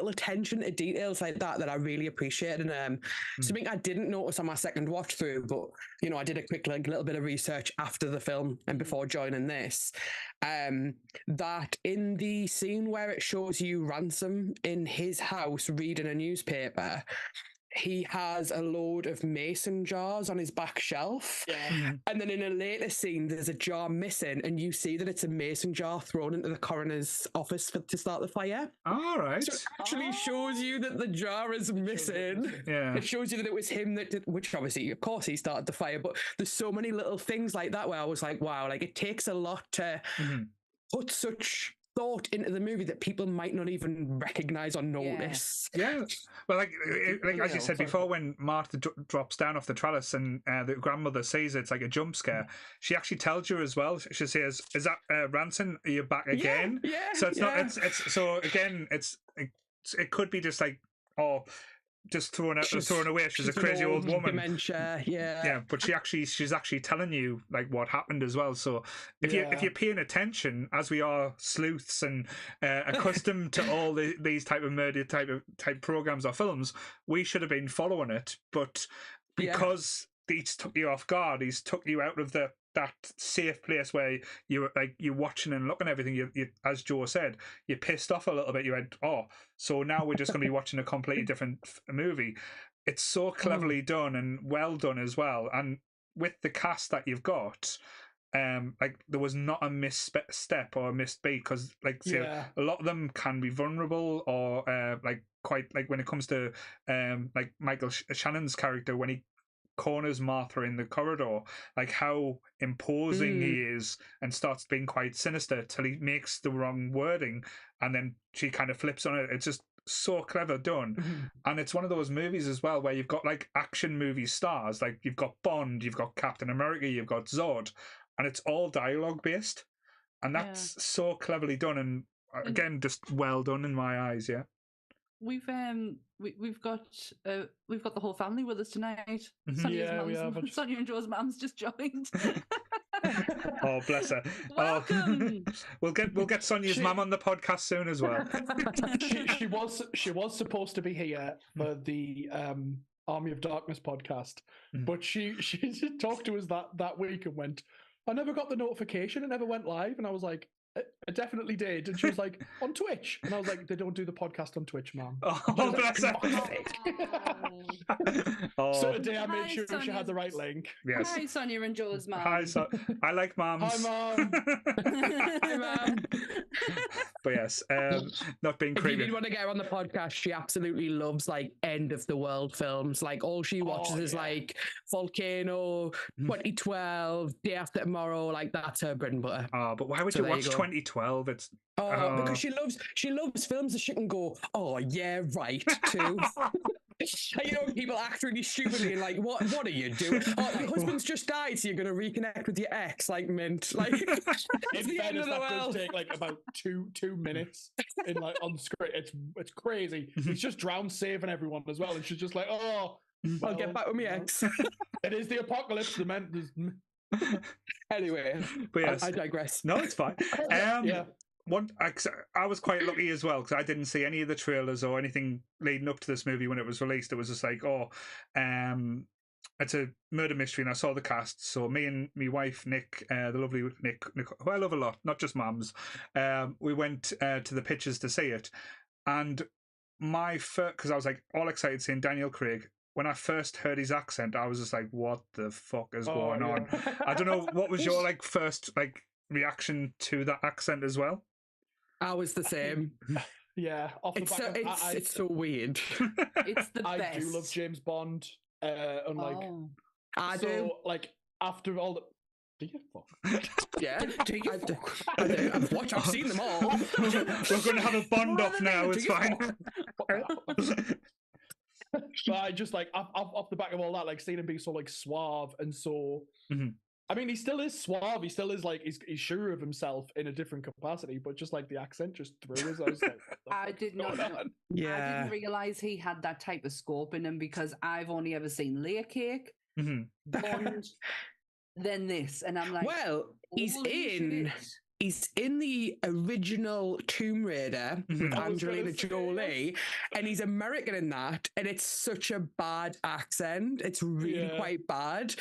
attention to details like that I really appreciate, and something I didn't notice on my second watch through, but I did a quick little bit of research after the film and before joining this. That in the scene where it shows you Ransom in his house reading a newspaper, he has a load of mason jars on his back shelf. Yeah. And then in a later scene, there's a jar missing, and you see that it's a mason jar thrown into the coroner's office to start the fire. All right. So it actually shows you that the jar is missing. Yeah. It shows you that it was him that did, which obviously, of course, he started the fire, but there's so many little things like that where I was like, wow, it takes a lot to put such thought into the movie that people might not even recognize or notice. Yeah. Well, as you said before, when Martha drops down off the trellis and the grandmother sees it's like a jump scare, she actually tells you as well. She says, "Is that Ransom? Are you back again?" Yeah. So it's not. It's so again. It could be just just thrown away. She's a crazy old woman. Dementia, yeah. Yeah, but she's actually telling you what happened as well. So if you're paying attention, as we are sleuths and accustomed to all these type of murder type programs or films, we should have been following it. But because he's took you off guard, he's took you out of that safe place where you're watching and looking at everything. You, as Joe said, you pissed off a little bit. You went, so now we're just going to be watching a completely different movie. It's so cleverly done and well done as well. And with the cast that you've got, there was not a misstep or a missed beat, because a lot of them can be vulnerable or quite when it comes to Michael Shannon's character when he corners Martha in the corridor, how imposing he is, and starts being quite sinister till he makes the wrong wording, and then she kind of flips on it. It's just so clever done. And it's one of those movies as well where you've got action movie stars, you've got Bond, you've got Captain America, you've got Zod, and it's all dialogue based, and that's so cleverly done, and again, just well done in my eyes. We've got the whole family with us tonight. Sonia and Joe's mum's just joined. Oh, bless her. Welcome. We'll get Sonia's mum on the podcast soon as well. she was supposed to be here for the Army of Darkness podcast, but she talked to us that week and went, "I never got the notification. It never went live." And I was like, "I definitely did." And she was like, "On Twitch." And I was like, "They don't do the podcast on Twitch, ma'am." Oh, bless her. So today I made sure she had the right link. Yes. Hi, Sonia and Joe's mum. Hi, I like mums. Hi, mum. Hi, mum. But yes, not being creepy. If you did want to get her on the podcast, she absolutely loves end of the world films. All she watches is Volcano, 2012, Day After Tomorrow. That's her bread and butter. Oh, but why would you watch 2012? It's because she loves films that she can go, "Oh yeah, right," too. People act really stupidly and what are you doing? Your husband's just died, so you're going to reconnect with your ex, mint. It's the end of the world. Does take about two minutes on screen. It's crazy. He's just drowned, saving everyone as well, and she's just I'll get back with my ex. It is the apocalypse. Anyway, but yes, I digress. No, it's fine. I was quite lucky as well, because I didn't see any of the trailers or anything leading up to this movie when it was released. It was just it's a murder mystery, and I saw the cast. So me and my wife Nick, the lovely Nick, who I love a lot, not just mums, we went to the pictures to see it. And my first, because I was all excited seeing Daniel Craig. When I first heard his accent, I was just like, "What the fuck is going on?" I don't know. What was your first reaction to that accent as well? I was the same. Yeah, it's so weird. It's the best. I do love James Bond. I do. After all the. Do you fuck? Yeah. Do you fuck? I do. I've seen them all. We're going to have a Bond off now. It's fine. But I just off the back of all that, seeing him being so suave and so. I mean, he still is suave. He still is he's sure of himself in a different capacity, but just the accent just threw us. I was I did not know. Yeah. I didn't realize he had that type of scope in him, because I've only ever seen Layer Cake, Bond, then this, and I'm like, well, he's in. He's in the original Tomb Raider with Angelina Jolie, and he's American in that, and it's such a bad accent. It's really quite bad.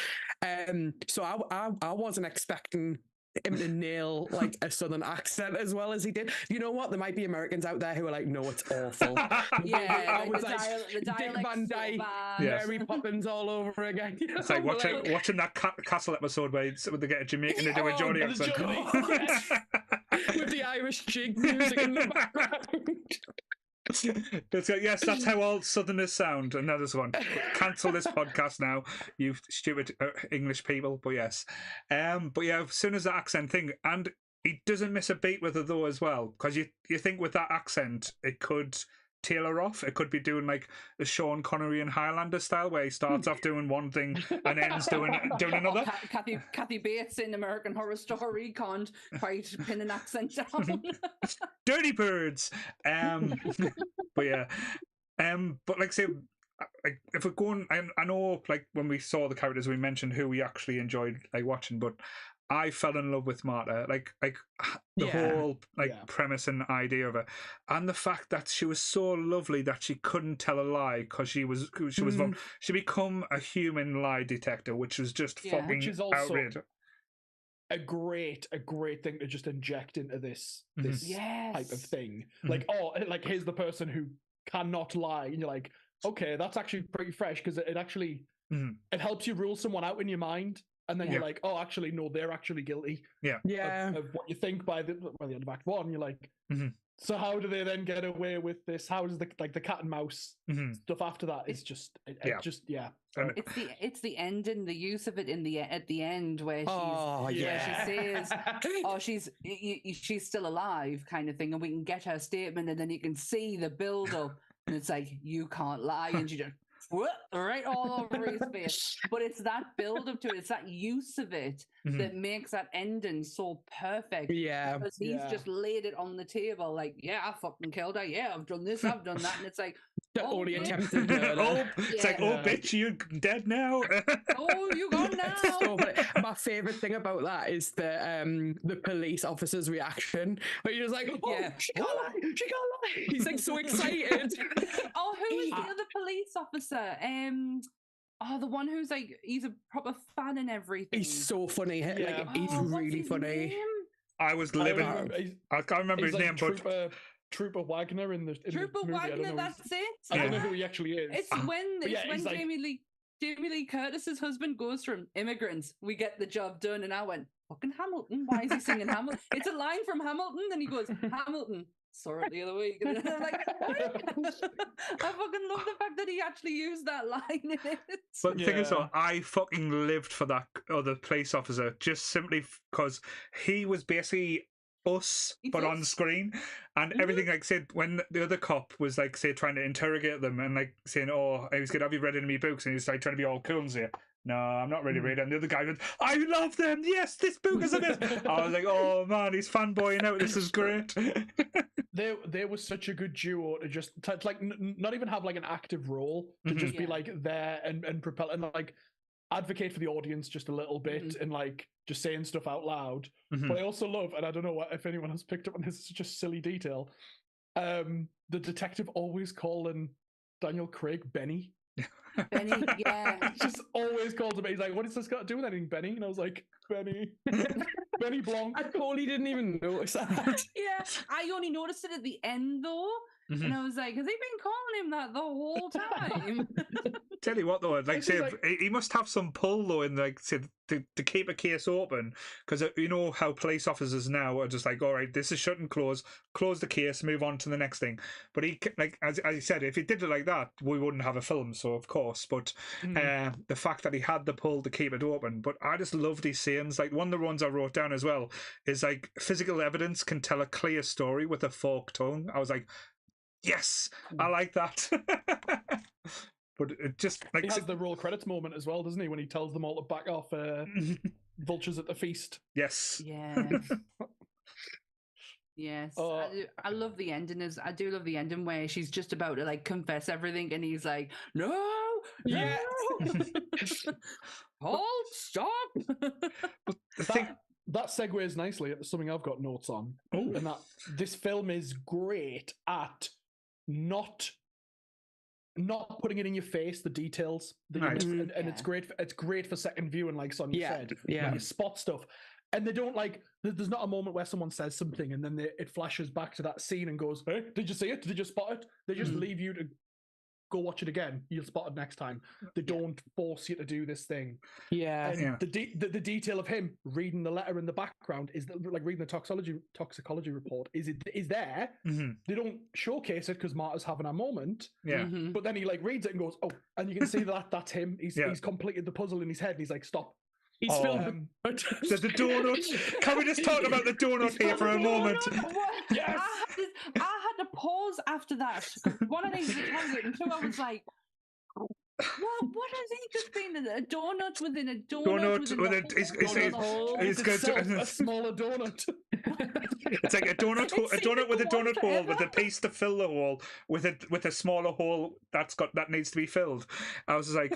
So I wasn't expecting him to nail like a southern accent as well as he did. You know what? There might be Americans out there who are like, no, it's awful. Yeah, was like the Dick Van dialect's so Dyke, bad. Mary Poppins all over again. It's like watching that Castle episode where they get a Jamaican to do a Geordie accent. With the Irish jig music in the background. Yes, that's how all Southerners sound. Another one. Cancel this podcast now, you stupid English people. But yes, but yeah, as soon as that accent thing, and he doesn't miss a beat with it though as well, because you think with that accent it could tailor off. It could be doing like a Sean Connery and Highlander style, where he starts off doing one thing and ends doing another. Kathy Bates in American Horror Story can't quite pin an accent down. Dirty birds. But yeah, but like say, like if we're going, I know like when we saw the characters, we mentioned who we actually enjoyed like watching, but I fell in love with Marta, like the whole premise and idea of her, and the fact that she was so lovely that she couldn't tell a lie because she was she become a human lie detector, which was just fucking which is also outrageous. A great thing to just inject into this type of thing. Like, here's the person who cannot lie, and you're like, okay, that's actually pretty fresh, because it actually it helps you rule someone out in your mind. And then you're like, oh, actually, no, they're actually guilty. Of what you think by the end of Act 1. You're like, so how do they then get away with this? How does the cat and mouse stuff after that? It's just, It's the ending, the use of it at the end where she says, oh, she's still alive, kind of thing, and we can get her statement, and then you can see the build up, and it's like, you can't lie, and she just. Right all over his face. But it's that build up to it, it's that use of it that makes that ending so perfect. Yeah. Because he's just laid it on the table, like, yeah, I fucking killed her. Yeah, I've done this, I've done that. And it's like, only attempted murder. It's like, oh, bitch, you're dead now. Oh, you gone now. So, my favourite thing about that is the police officer's reaction. Where you're just like, oh, she can't lie. She can't lie. He's like so excited. Oh, who is the other police officer? The one who's like, he's a proper fan and everything. He's so funny. Like, he's really funny. Name? I was living. I can't remember his name, but Trooper Wagner in the Trooper movie. Wagner. That's it. I don't know who he actually is. It's when Jamie Lee Curtis's husband goes from immigrants, we get the job done, and I went, fucking Hamilton. Why is he singing Hamilton? It's a line from Hamilton, and he goes, Hamilton. Saw it the other week. And I'm like, what? I fucking love the fact that he actually used that line in it. But the thing is, though, I fucking lived for that other police officer just simply because he was basically us, but on screen, and everything. Like, said when the other cop was like, say, trying to interrogate them and like saying, "Oh, I was good. Have you read any of my books?" And he was like trying to be all cool and say, "No, I'm not really reading." And the other guy went, "I love them. Yes, this book is a bit." I was like, "Oh man, he's fanboying out. This is great." They was such a good duo to just like not even have like an active role, to just be like there and propel and like advocate for the audience just a little bit and like just saying stuff out loud. But I also love, and I don't know if anyone has picked up on this, it's such a silly detail, the detective always calling Daniel Craig Benny. Benny, yeah. Just always called him. He's like, what has this got to do with anything, Benny? And I was like, Benny. Benny Blanc. I totally didn't even notice that. Yeah, I only noticed it at the end though. And I was like, has he been calling him that the whole time? Tell you what, though, like, say, he must have some pull, though, in like, say, to keep a case open, because you know how police officers now are just like, all right, this is shut and close the case, move on to the next thing. But he, like, as you said, if he did it like that, we wouldn't have a film, so of course. But the fact that he had the pull to keep it open, but I just love these scenes. Like, one of the ones I wrote down as well is like, physical evidence can tell a clear story with a forked tongue. I was like, yes, I like that. But it just like he has the roll credits moment as well, doesn't he? When he tells them all to back off vultures at the feast. Yes. Yeah. Yes. I love the ending. I do love the ending where she's just about to like confess everything, and he's like, "No, yeah, hold, stop." But the thing. that segues nicely into something I've got notes on, and that this film is great at not putting it in your face, the details that you miss, and it's great for second view, and like Sonia said, like you spot stuff, and they don't like. There's not a moment where someone says something and then it flashes back to that scene and goes, "Hey, did you see it? Did you spot it?" They just leave you to go watch it again. You'll spot it next time. They don't force you to do this thing. And the detail of him reading the letter in the background is like reading the toxicology report is there. They don't showcase it because Marta's having a moment. But then he like reads it and goes, "Oh," and you can see that's him. He's completed the puzzle in his head and he's like, "Stop." He's filmed the donut. Can we just talk about the donut here for a moment? Yes. I had to pause after that. One, I needed to toilet, and two, I was like, "What has he just been? A donut within a donut? It's a smaller donut. It's like a donut with a donut hole with a piece to fill the hole with a smaller hole that needs to be filled. I was just like,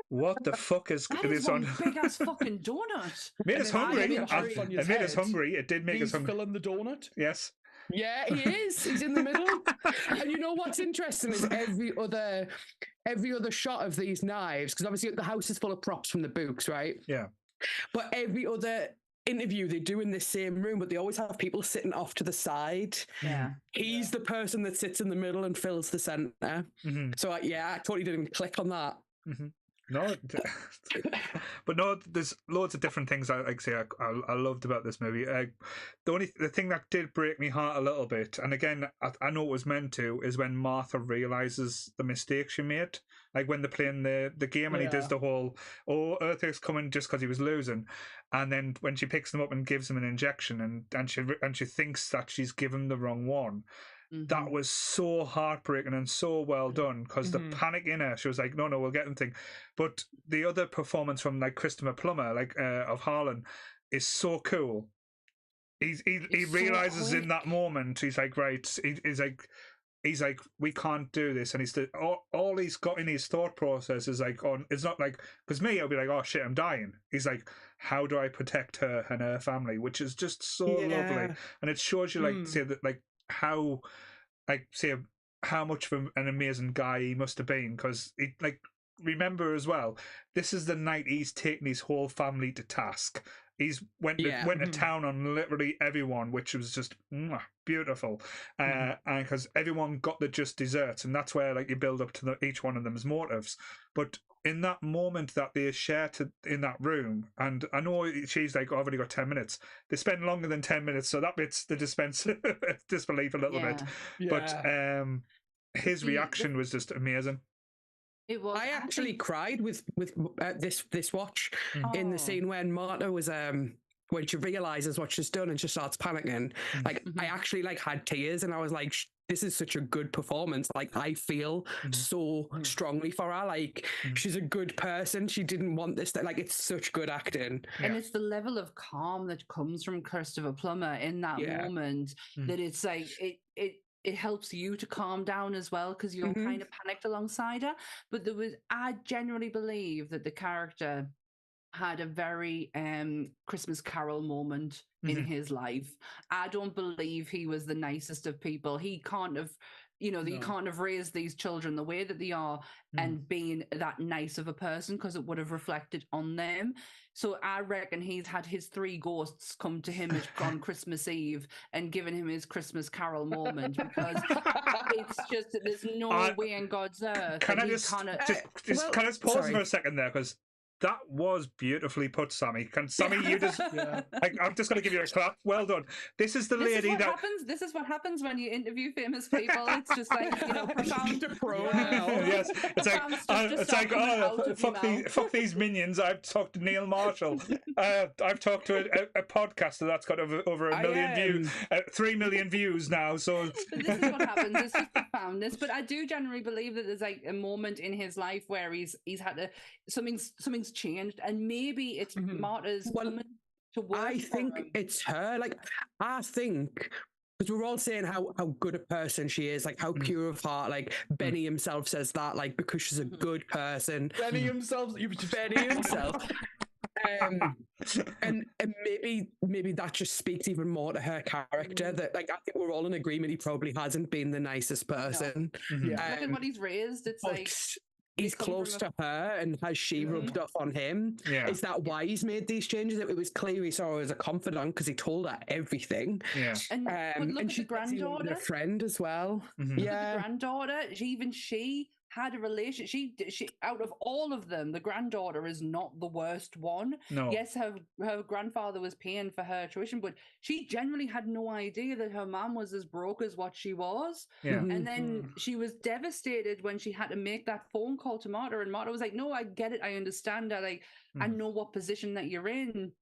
what the fuck is this on? Big ass fucking donut. Made us hungry. It made us hungry. It did make us hungry. He's filling the donut. Yes. Yeah, he is. He's in the middle. And you know what's interesting is every other shot of these knives, because obviously the house is full of props from the books, right? Yeah. But every other interview they do in the same room, but they always have people sitting off to the side. Yeah. He's the person that sits in the middle and fills the center. So I totally didn't click on that. No, but no, there's loads of different things I loved about this movie. The thing that did break me heart a little bit, and again, I know it was meant to, is when Martha realizes the mistake she made. Like when they're playing the game and he does the whole, Earthquake's coming just because he was losing, and then when she picks him up and gives him an injection, and she thinks that she's given the wrong one. That was so heartbreaking and so well done, because the panic in her, she was like, no, we'll get them thing. But the other performance from like Christopher Plummer, like of Harlan, is so cool. He realizes in that moment, he's like, right, he's like, we can't do this, and all he's got in his thought process is like, it's not like, because me, I'll be like, oh shit, I'm dying. He's like, how do I protect her and her family, which is just so lovely, and it shows you like say that like how much of an amazing guy he must have been, because like remember as well, this is the night he's taken his whole family to task. He's went to town on literally everyone, which was just beautiful, and because everyone got the just desserts, and that's where like you build up to each one of them's motives. But in that moment that they share in that room, and I know she's like, I've only got 10 minutes. They spend longer than 10 minutes, so that bit's the disbelief a little bit. But his reaction was just amazing. It was. I actually cried with this watch in the scene when Marta was when she realizes what she's done and she starts panicking. Like I actually like had tears, and I was like, this is such a good performance. Like I feel so strongly for her. Like she's a good person. She didn't want this. Like it's such good acting. And it's the level of calm that comes from Christopher Plummer in that moment that it's like it helps you to calm down as well, because you're kind of panicked alongside her. But I genuinely believe that the character had a very Christmas Carol moment in his life. I don't believe he was the nicest of people. He can't have, he can't have raised these children the way that they are and being that nice of a person, because it would have reflected on them. So I reckon he's had his 3 ghosts come to him on Christmas Eve and given him his Christmas Carol moment, because it's just that there's no way in God's earth. Can I just pause for a second there, because that was beautifully put, Sammy. Sammy, you just... I'm just going to give you a clap. Well done. This is the lady that... This is what happens when you interview famous people. It's just like, profound. Yes. It's like, fuck these minions. I've talked to Neil Marshall. I've talked to a podcaster that's got over a million views, 3 million views now. So this is what happens. It's just profoundness. But I do generally believe that there's like a moment in his life where he's had to... Something's changed, and maybe it's Marta's coming to work. I think it's her. Like, I think, because we're all saying how good a person she is, like how pure of heart. Like Benny himself says that, like because she's a good person. Benny himself. And maybe that just speaks even more to her character. That like I think we're all in agreement. He probably hasn't been the nicest person. No. Look at what he's raised. It's like he's close to her, and has she rubbed off on him? Yeah. Is that why he's made these changes? It was clear he saw her as a confidant because he told her everything. Yeah. And she's a friend as well. Yeah. The granddaughter, she had a relationship. She out of all of them, the granddaughter is not the worst one. No. Yes, her grandfather was paying for her tuition, but she genuinely had no idea that her mom was as broke as what she was. Yeah. And then she was devastated when she had to make that phone call to Marta, and Marta was like, "No, I get it. I understand. I know what position that you're in."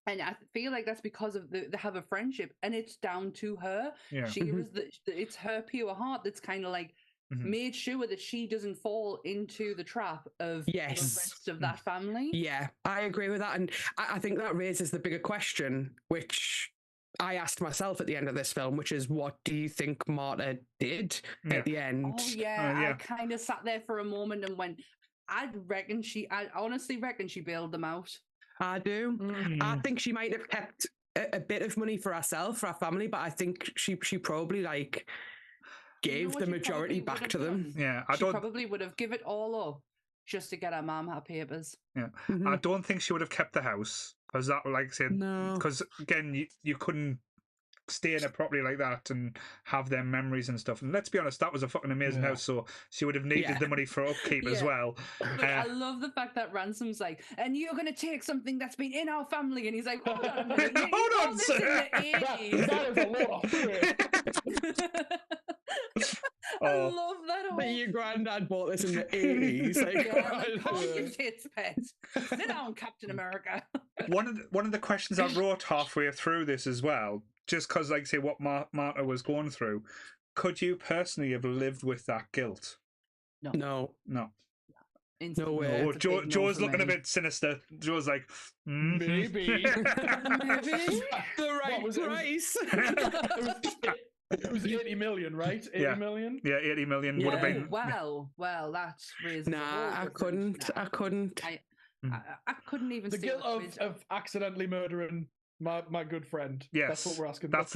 And I feel like that's because of they have a friendship, and it's down to her. Yeah. She was it's her pure heart that's kind of like made sure that she doesn't fall into the trap of the rest of that family. Yeah, I agree with that. And I think that raises the bigger question, which I asked myself at the end of this film, which is, what do you think Marta did at the end? Oh, yeah. I kind of sat there for a moment and went, I honestly reckon she bailed them out. I do. I think she might have kept a bit of money for herself, for her family, but I think she probably gave the majority back to them. Yeah, I don't probably would have give it all up just to get her mum her papers. Yeah, I don't think she would have kept the house because that, like I said, because again, you couldn't stay in it properly like that and have their memories and stuff. And let's be honest, that was a fucking amazing house, so she would have needed the money for upkeep as well. Look, I love the fact that Ransom's like, and you're going to take something that's been in our family, and he's like, hold on a minute, hold on, sir. That is a lot. I love that. Your granddad bought this in the 80s. Call your tits, pet. Sit down, Captain America. One of the questions I wrote halfway through this as well, just because, like, say, what Marta was going through, could you personally have lived with that guilt? No. No way. No. Joe's looking a bit sinister. Joe's like, maybe. Maybe. The right price. It was 80 million, right? 80 million? Yeah, 80 million would have been. Well, that's reasonable. Nah, I couldn't. I couldn't even. The guilt of accidentally murdering my good friend. Yes, that's what we're asking. Not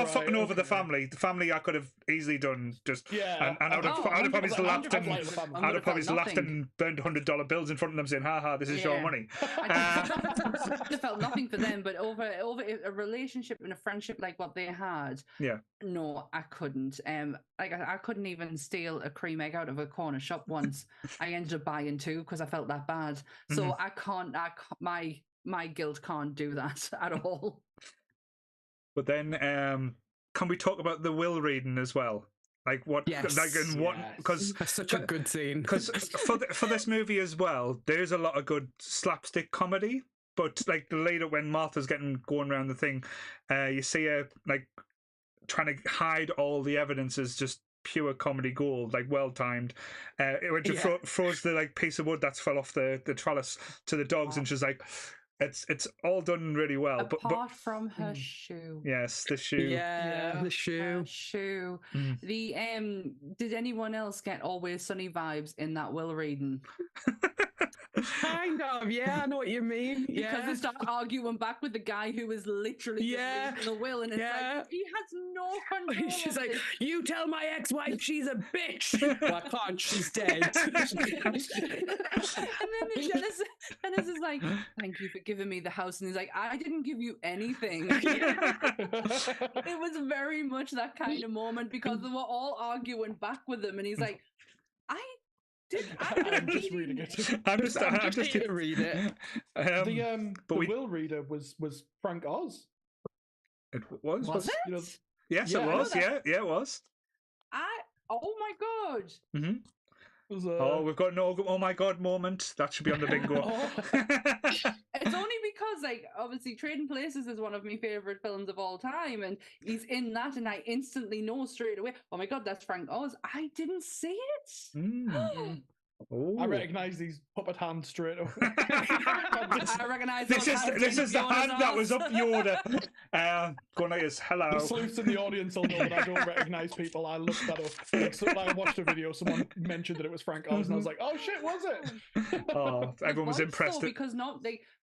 fucking over the family. The family I could have easily done just. Yeah, and I'd have probably laughed and burned $100 bills in front of them, saying, "Ha ha, this is your money." I felt nothing for them, but over a relationship and a friendship like what they had. Yeah. No, I couldn't. I couldn't even steal a cream egg out of a corner shop once. I ended up buying two because I felt that bad. So I can't. My guilt can't do that at all. But then, can we talk about the will reading as well? Like what? Yes. Because that's such a good scene. Because for this movie as well, there's a lot of good slapstick comedy. But like later when Martha's going around the thing, you see her like trying to hide all the evidence as just pure comedy gold, like well timed. When she throws the like piece of wood that's fell off the trellis to the dogs, and she's like, it's all done really well. Apart from her shoe. Yes, the shoe. Yeah, the shoe. Her shoe. The did anyone else get Always Sunny vibes in that will reading? Kind of, yeah, I know what you mean. Because they start arguing back with the guy who is literally reading the will, and it's like, he has no control. She's like, you tell my ex-wife she's a bitch. Well, I can't, she's dead. And then Dennis is like, thank you for giving me the house, and he's like, I didn't give you anything. It was very much that kind of moment because they were all arguing back with him, and he's like, I'm just reading it. I'm just here to read it. The will reader was Frank Oz. It was. Was it? You know, yes, it was. Yeah, it was. Oh my god. Mm-hmm. We've got an oh my god moment. That should be on the bingo. It's only because, like, obviously Trading Places is one of my favorite films of all time, and he's in that, and I instantly know straight away, oh my god, that's Frank Oz. I didn't see it. I recognise these puppet hands straight away. I recognise this is the hand that was up Yoda. Going like this, hello. The sleuths in the audience will know that I don't recognise people. I looked that up. I watched a video. Someone mentioned that it was Frank Oz, and I was like, "Oh shit, was it?" Oh, everyone was impressed. Because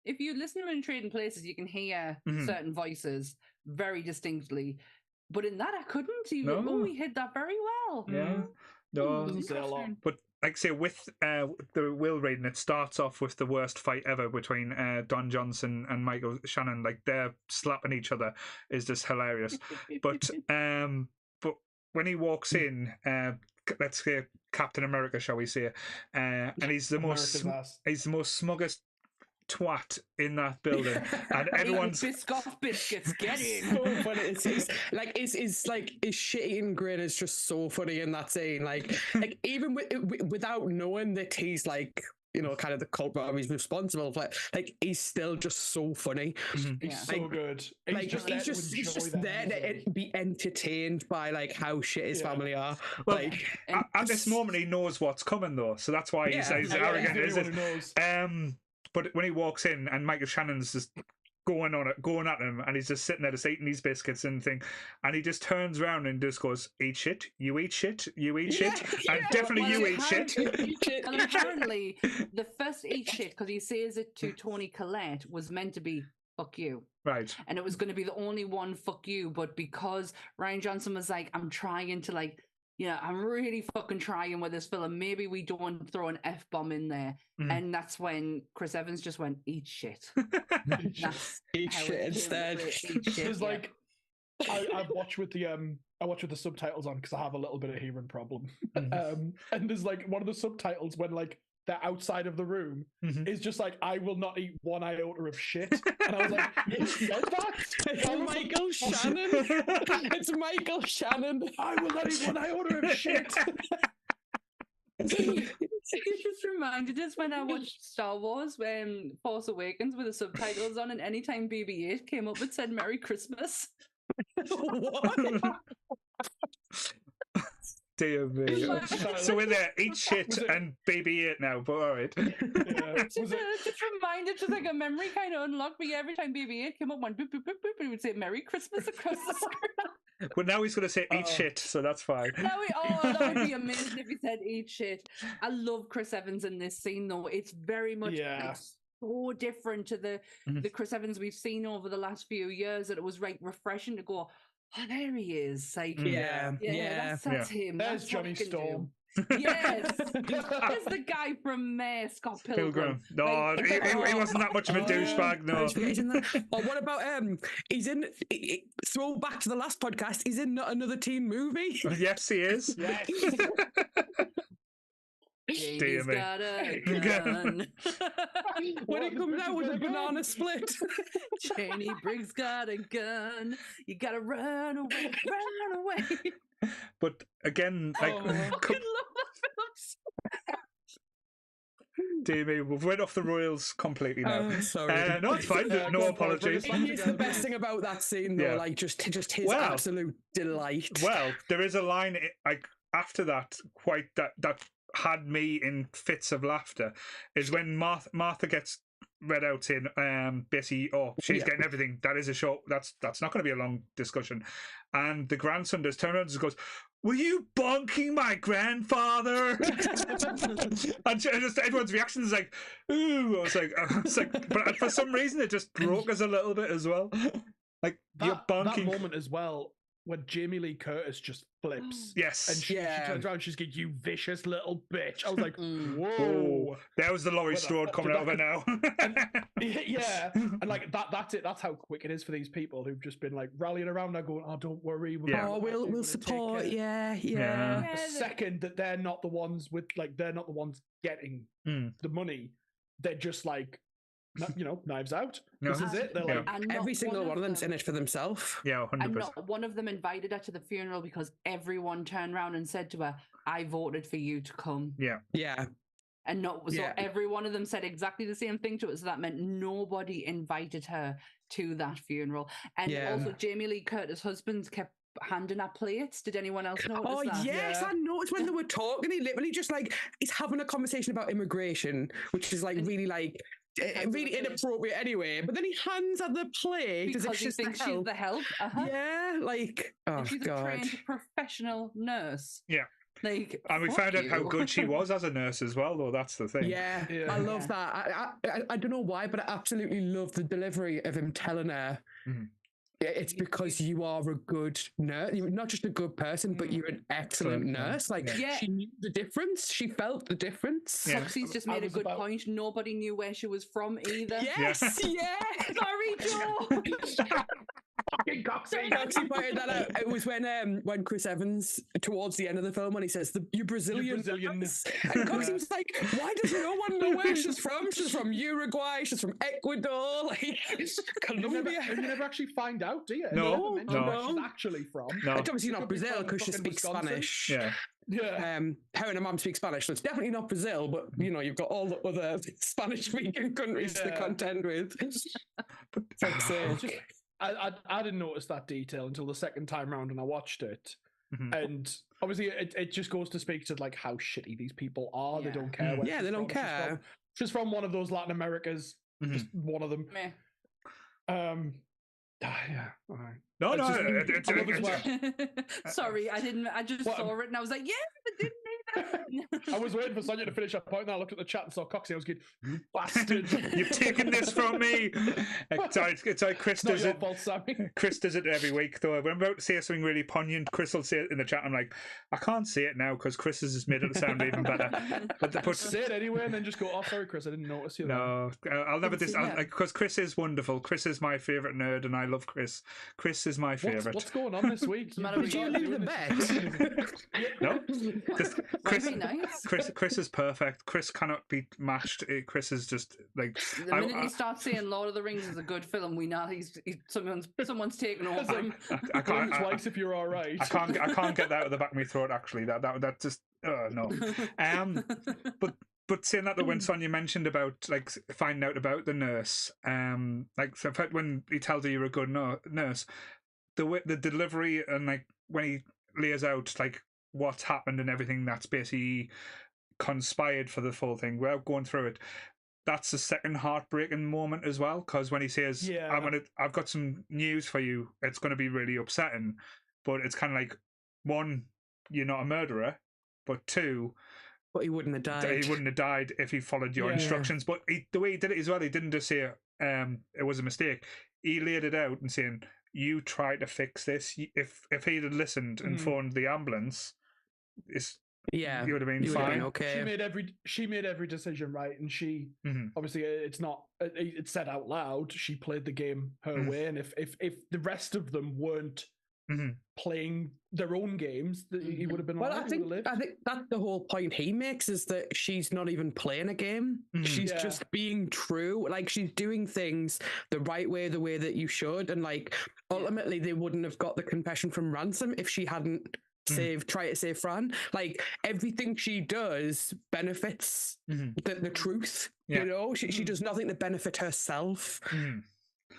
if you listen to it in Trading Places, you can hear certain voices very distinctly. But in that, I couldn't even. No. Oh, he hid that very well. Yeah. No, doesn't say a lot. But like I say, with the Will reading, it starts off with the worst fight ever between Don Johnson and Michael Shannon. Like they're slapping each other is just hilarious. But when he walks in, let's say Captain America, shall we say, and he's the most smuggest twat in that building, and everyone's Biscoff biscuits. Get in. So funny. It's like his shit-eating grin is just so funny in that scene. Like even without knowing that he's like, you know, kind of the culprit, or he's responsible for it, like he's still just so funny. He's so good. He's just there to be entertained by like how shit his family are. Well, like at this moment, he knows what's coming though, so that's why he's arrogant. Is it? But when he walks in and Michael Shannon's just going at him, and he's just sitting there just eating these biscuits and he just turns around and just goes, "Eat shit, you eat shit, you eat shit, and definitely you eat shit." And apparently, the first "eat shit," because he says it to Toni Collette, was meant to be "fuck you." Right. And it was going to be the only one "fuck you," but because Rian Johnson was like, "I'm trying to like, yeah, I'm really fucking trying with this film. Maybe we don't throw an F-bomb in there." And that's when Chris Evans just went, "Eat shit." Eat shit instead. It's like, I watch with the subtitles on because I have a little bit of hearing problem. And there's like one of the subtitles when like they're outside of the room is just like, "I will not eat one iota of shit." And I was like, "You said that?" It's Michael Shannon. It's Michael Shannon. "I will not eat one iota of shit." It just reminded us when I watched Star Wars Force Awakens with the subtitles on, and anytime BB-8 came up, it said "Merry Christmas." What? Dear me. So we're there, eat shit and BB-8 now, but all right. Just reminded, just like a memory kind of unlocked me every time BB-8 came up, one boop, boop, boop, boop, and he would say "Merry Christmas" across the screen. Well, now he's going to say "eat shit," so that's fine. That would be amazing if he said "eat shit." I love Chris Evans in this scene, though. It's very much so different to the Chris Evans we've seen over the last few years that it was like refreshing to go, "Oh, there he is!" Like, that's him. There's that's Johnny Storm. Yes, there's the guy from Scott Pilgrim. No, he wasn't that much of a douchebag. No. Or what about he's in. Throw back to the last podcast. He's in Another Teen Movie. Yes, he is. Yes. Jamie's got a gun. When he comes out with a banana split. Janie Briggs got a gun. You gotta run away, run away. But again, like, I fucking love that film. Dear me, we've went off the royals completely now. Sorry. No, it's fine. No apologies. Here's the best thing about that scene, though, like just his absolute delight. Well, there is a line like after that, quite that had me in fits of laughter, is when Martha gets read out in basically, she's getting everything. That is a short. That's not going to be a long discussion. And the grandson just turns around and just goes, "Were you bonking my grandfather?" And just everyone's reaction is like, "Ooh!" I was like, but for some reason it just broke us a little bit as well. Like you're bonking. That moment as well, when Jamie Lee Curtis just flips. Yes. And she turns around and she's like, "You vicious little bitch." I was like, whoa. There was the Laurie Strode coming out of her now. And like that's it. That's how quick it is for these people who've just been like rallying around now going, "Oh, don't worry. We'll support. The second that they're not the ones getting the money, they're just like, knives out. This is it. They're like, every single one of them's in it for themselves. Yeah, 100%. And not one of them invited her to the funeral because everyone turned around and said to her, "I voted for you to come." Yeah. And every one of them said exactly the same thing to us. So that meant nobody invited her to that funeral. And also Jamie Lee Curtis' husband kept handing out plates. Did anyone else notice Oh that? yes, I noticed when they were talking. He literally just like he's having a conversation about immigration, which is like really like really inappropriate anyway. But then he hands her the plate because as if he she's thinks the she's help. the help. Yeah, like oh and she's a god. trained professional nurse. Yeah. Like, and we found out how good she was as a nurse as well, though. That's the thing. Yeah, I love that. I don't know why, but I absolutely love the delivery of him telling her. It's because you are a good nurse. You're not just a good person, but you're an excellent nurse. Like, she knew the difference. She felt the difference. Foxy's just made a good point. Nobody knew where she was from either. Yes, yeah. Sorry, Joe. Fucking Coxie. Coxie pointed that out. It was when Chris Evans, towards the end of the film, when he says, "You Brazilian." And Coxie was like, "Why does no one know where she's from? She's from Uruguay. She's from Ecuador. Like, Colombia." You never actually find out, do you? No, where she's actually from. No. It's obviously not Brazil because she speaks Spanish. Yeah. Her and her mum speak Spanish, so it's definitely not Brazil, but you know, you've got all the other Spanish-speaking countries to contend with. Fuck's sake. I didn't notice that detail until the second time round when I watched it. And obviously it just goes to speak to like how shitty these people are. They don't care where they don't care. She's from one of those Latin Americas, just one of them. Yeah. All right. No, Sorry, I didn't. I just saw it and I was like, yeah, I didn't either. I was waiting for Sonia to finish her point, and I looked at the chat and saw Coxie. I was going, "You bastard! You've taken this from me." It's like Chris does it. Fault, Sammy. Chris does it every week, though. When I'm about to say something really poignant, Chris will say it in the chat. I'm like, I can't say it now because Chris has just made it sound even better. But say it anyway, and then just go, "Oh, sorry, Chris, I didn't notice you." No, I'll never because Chris is wonderful. Chris is my favorite nerd, and I love Chris. Chris is my favorite. What's going on this week? Did you leave the bet? No. Nice. Chris is perfect. Chris cannot be matched. Chris is just like the minute you start saying Lord of the Rings is a good film, we know someone's taken over him. I can't twice if you're all right. I can't get that out of the back of my throat. Actually, that just no. But saying that, though, when Sonia mentioned about like finding out about the nurse, like when he tells her you're a good nurse, the delivery and like when he lays out like what's happened and everything that's basically conspired for the full thing without going through it, that's the second heartbreaking moment as well, because when he says I've got some news for you, it's going to be really upsetting, but it's kind of like, one, you're not a murderer, but two, but he wouldn't have died. He wouldn't have died if he followed your instructions. But the way he did it as well, he didn't just say it was a mistake. He laid it out and saying, you try to fix this. If he'd have listened and phoned the ambulance, you would have been fine. Okay. She made every decision right, and she obviously it's said out loud. She played the game her way, and if the rest of them weren't playing their own games, he would have been. Well, I think that's the whole point he makes, is that she's not even playing a game. She's just being true. Like, she's doing things the right way, the way that you should, and like ultimately they wouldn't have got the confession from Ransom if she hadn't try to save Fran. Like, everything she does benefits the truth. You know, she does nothing to benefit herself.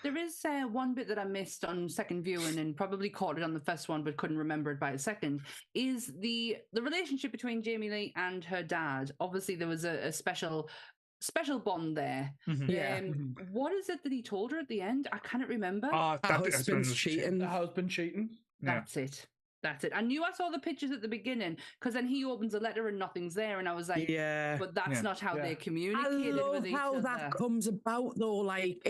There is one bit that I missed on second viewing and probably caught it on the first one but couldn't remember it by a second, is the relationship between Jamie Lee and her dad. Obviously there was a special bond there. What is it that he told her at the end? I can't remember. Her husband's cheating. The husband cheating. That's it. I knew I saw the pictures at the beginning, because then he opens a letter and nothing's there, and I was like, but that's not how they communicated with each other. I love how that comes about, though. Like,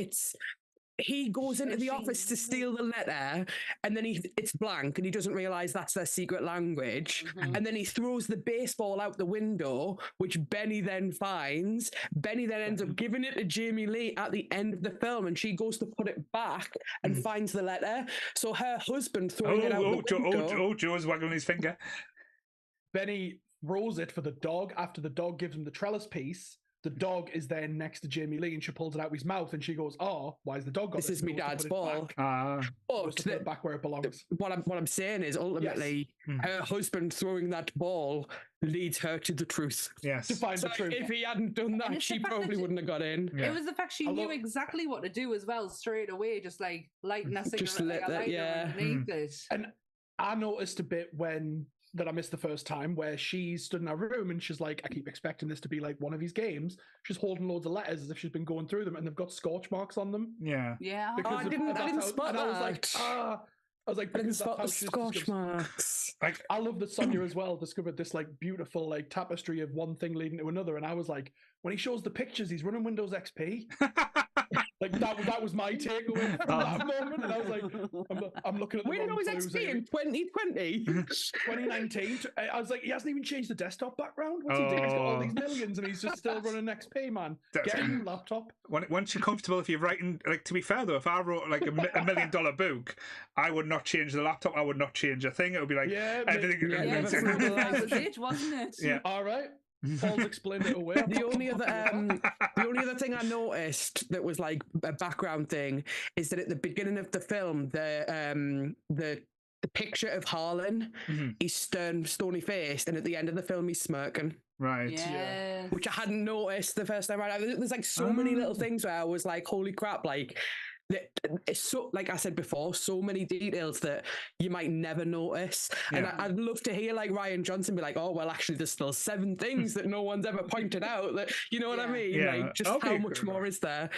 he goes into the office to steal the letter, and then it's blank, and he doesn't realise that's their secret language. And then he throws the baseball out the window, which Benny then finds. Benny then ends up giving it to Jamie Lee at the end of the film, and she goes to put it back and finds the letter. So her husband throwing it out the window. Joe's waggling his finger. Benny throws it for the dog after the dog gives him the trellis piece. The dog is then next to Jamie Lee, and she pulls it out of his mouth, and she goes, "Oh, why is the dog got this?" Is my dad's ball. But put it back where it belongs. What I'm saying is, ultimately, her husband throwing that ball leads her to the truth. Yes, to find the truth. If he hadn't done that, she probably wouldn't have got in. It was the fact she knew exactly what to do as well, straight away, just like lighting a cigarette, underneath it. And I noticed a bit that I missed the first time, where she stood in her room and she's like, I keep expecting this to be like one of his games. She's holding loads of letters as if she's been going through them, and they've got scorch marks on them. Yeah. Because I didn't spot that. I was like, I didn't because that's spot how the she scorch marks. Like, I love that Sonia as well discovered this like beautiful like tapestry of one thing leading to another, and I was like, when he shows the pictures, he's running Windows XP. Like that was my takeaway from that moment, and I was like, I'm looking at the Windows XP in 2020, 2019. I was like, he hasn't even changed the desktop background. What's he doing? He's got all these millions, and he's just still running XP, man. Get a new laptop. Once you're comfortable, if you're writing, like, to be fair though, if I wrote like $1 million book, I would not change the laptop. I would not change a thing. It would be like everything. That was it, wasn't it? Yeah. All right. Paul's explained it away. The only other thing I noticed that was like a background thing is that at the beginning of the film, the picture of Harlan, he's stony faced, and at the end of the film, he's smirking. Right. Yes. Which I hadn't noticed the first time around. There's like so many little things where I was like, holy crap, like. It's so, like I said before, so many details that you might never notice. And I'd love to hear like Ryan Johnson be like, oh, well, actually, there's still 7 things that no one's ever pointed out. That, you know what I mean? Yeah. Like, just how much more is there?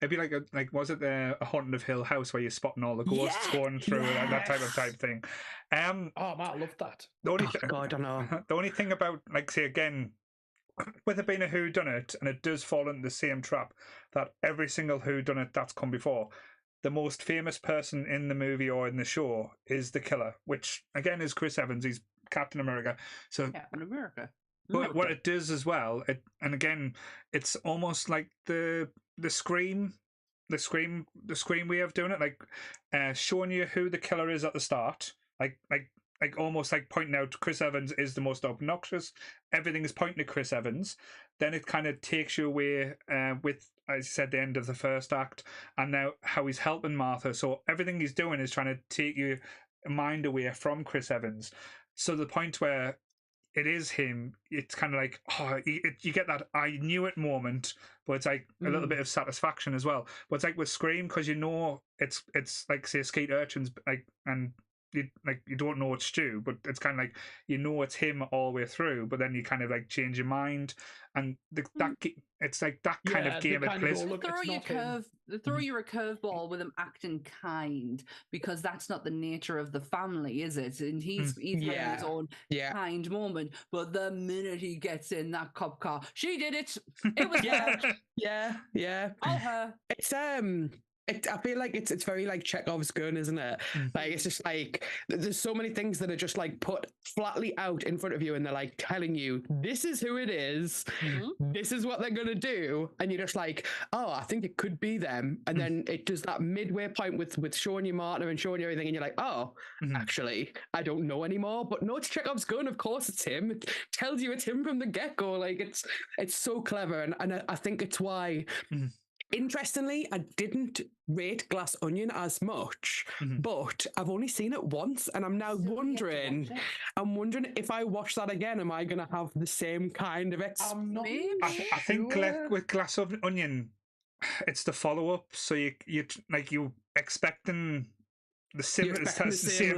It'd be like was it a Haunting of Hill House where you're spotting all the ghosts going through and that type thing? Oh man, I love that. God, I know. The only thing about, like, say again, with it being a whodunit, and it does fall into the same trap that every single whodunit that's come before, the most famous person in the movie or in the show is the killer, which again is Chris Evans. He's Captain America. So Captain America. But what it does as well, and again, it's almost like the Scream way of doing it, like showing you who the killer is at the start, like almost like pointing out Chris Evans is the most obnoxious. Everything is pointing to Chris Evans. Then it kind of takes you away with, as you said, the end of the first act, and now how he's helping Martha. So everything he's doing is trying to take your mind away from Chris Evans. So the point where it is him, it's kind of like, you get that I knew it moment, but it's like a little bit of satisfaction as well. But it's like with Scream, because you know it's like, say, Skeet Urchin's, like, and you don't know it's Stu, but it's kind of like, you know it's him all the way through, but then you kind of like change your mind, and it's like that kind of game it plays. They throw you a curveball with him acting kind, because that's not the nature of the family, is it? And he's having his own kind moment, but the minute he gets in that cop car, she did it. It was her. All her. It's I feel like it's very like Chekhov's gun, isn't it? Like, it's just like there's so many things that are just like put flatly out in front of you, and they're like telling you this is who it is, this is what they're gonna do, and you're just like, oh, I think it could be them, and then it does that midway point with showing you Marta and showing you everything, and you're like, oh, actually, I don't know anymore. But no, it's Chekhov's gun. Of course, it's him. It tells you it's him from the get go. Like, it's so clever, and I think it's why. Interestingly, I didn't rate Glass Onion as much, but I've only seen it once, and I'm now wondering if I watch that again, am I going to have the same kind of experience? I think with Glass Onion, it's the follow-up, so you expecting the same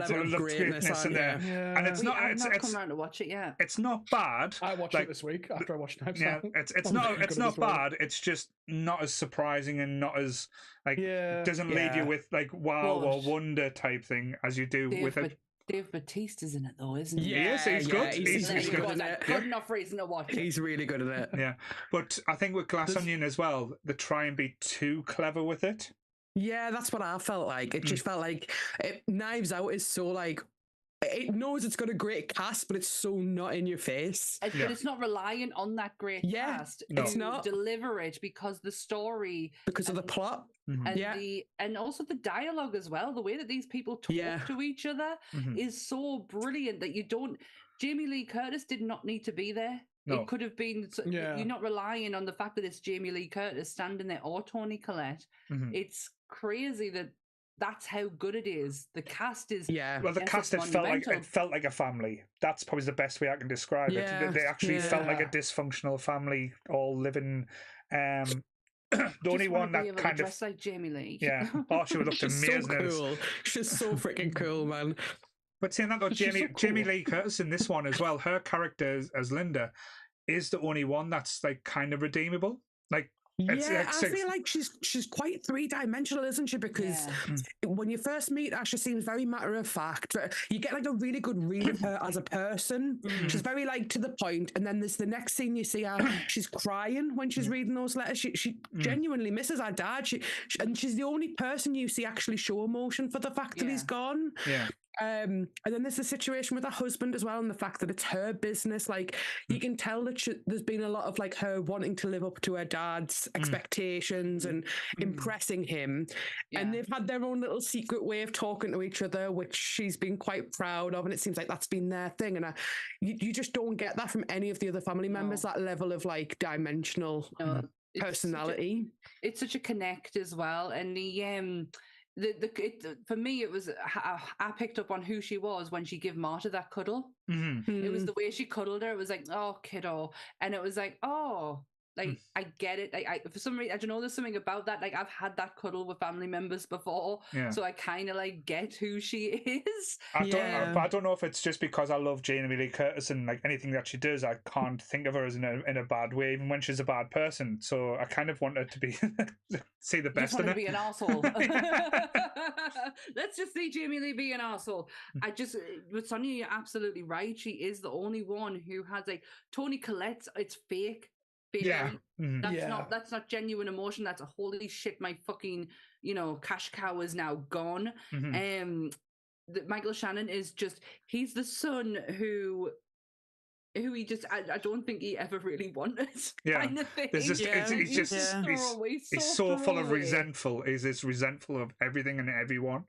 level of greatness in there, and it's not. It's come around to watch it yet. It's not bad. I watched it this week after I watched Knives Out. It's not bad. It's just not as surprising and not as like doesn't leave you with like wow or wonder type thing as you do with it. Dave Bautista's in it though, isn't he? Yes, he's good. He's good in it. Good enough reason to watch it. He's really good at it. Yeah, but I think with Glass Onion as well, they try and be too clever with it. Yeah, that's what I felt like. It just felt like Knives Out is so like, it knows it's got a great cast, but it's so not in your face. But it's not reliant on that great cast. It's not. Deliver it because the story, because of the plot, and also the dialogue as well. The way that these people talk to each other is so brilliant that you don't. Jamie Lee Curtis did not need to be there. No. It could have been. You're not relying on the fact that it's Jamie Lee Curtis standing there or Toni Collette. It's crazy that that's how good it is. The cast is well, the cast it felt like a family. That's probably the best way I can describe it. They actually felt like a dysfunctional family all living. The only one that kind of like Jamie Lee. Yeah. Oh, she would look amazing. So cool. She's so freaking cool, man. But saying that though, She's so Jamie cool. Lee Curtis in this one as well, her character as Linda is the only one that's like kind of redeemable. Like, yeah, I feel like she's quite three-dimensional, isn't she? Because when you first meet her, she seems very matter of fact. You get like a really good read of her as a person. She's very like to the point, and then there's the next scene you see her, she's crying when she's reading those letters. She genuinely misses her dad. And she's the only person you see actually show emotion for the fact that he's gone. Yeah. And then there's the situation with her husband as well, and the fact that it's her business. Like you can tell that there's been a lot of like her wanting to live up to her dad's expectations and impressing him. And they've had their own little secret way of talking to each other, which she's been quite proud of. And it seems like that's been their thing. And you just don't get that from any of the other family members. That level of like dimensional personality. It's such a connect as well, and for me, it was I picked up on who she was when she gave Marta that cuddle. It was the way she cuddled her. It was like, oh, kiddo, and it was like, oh, like I get it. I for some reason, I don't know. There's something about that. Like I've had that cuddle with family members before, so I kind of like get who she is. I don't know if it's just because I love Jamie Lee Curtis and like anything that she does, I can't think of her as in a bad way, even when she's a bad person. So I kind of want her to be see the best in her. To be an asshole. Let's just see Jamie Lee be an asshole. With Sonia, you're absolutely right. She is the only one who has like Toni Collette's. It's fake. Yeah. That's not genuine emotion. That's a holy shit, my fucking, cash cow is now gone. Michael Shannon is just, he's the son who he just, I don't think he ever really wanted. Kind of thing. He's so full of resentful. He's resentful of everything and everyone.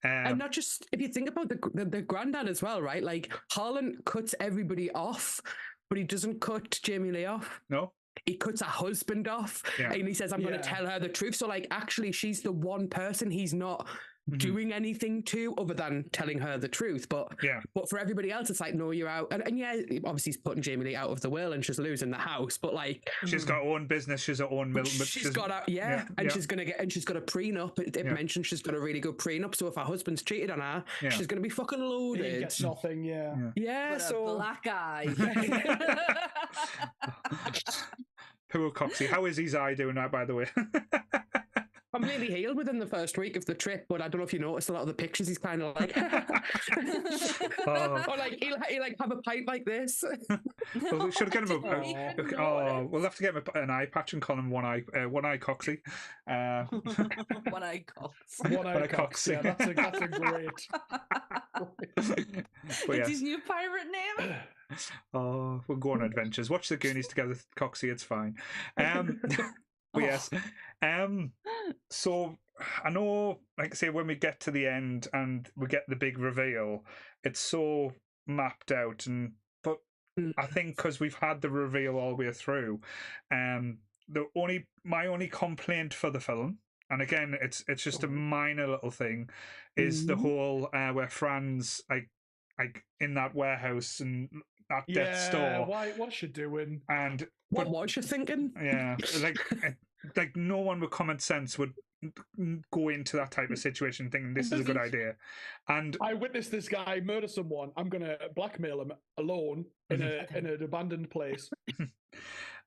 And not just, if you think about the granddad as well, right? Like Harlan cuts everybody off, but he doesn't cut Jamie Lee off. No. He cuts her husband off and he says, I'm going to tell her the truth. So like, actually she's the one person he's not doing anything to other than telling her the truth. But for everybody else, it's like, no, you're out. And obviously he's putting Jamie Lee out of the will and she's losing the house. But like, she's got her own business. She's her own middle. She's got a she's going to get, and she's got a prenup. It mentioned she's got a really good prenup. So if her husband's cheated on her, she's going to be fucking loaded. He gets nothing. Yeah. So a black eye. Poor Coxie. How is his eye doing that, by the way? Completely healed within the first week of the trip, but I don't know if you noticed a lot of the pictures. He's kind of like, or like he like have a pint like this. Well, we should get him we'll have to get him an eye patch and call him one eye Coxie. One eye Cox. One eye Cox. Yeah, that's a great. It's his new pirate name. Oh, we'll go on adventures. Watch the Goonies together, Coxie. It's fine. But yes. So I know, like I say, when we get to the end and we get the big reveal, it's so mapped out, but I think because we've had the reveal all the way through, my only complaint for the film, and again, it's just a minor little thing, is the whole where Fran's like in that warehouse and at Death's store. What's she doing? And what was she thinking? Yeah, like no one with common sense would go into that type of situation thinking this is a good idea. And I witnessed this guy murder someone. I'm gonna blackmail him alone in an abandoned place.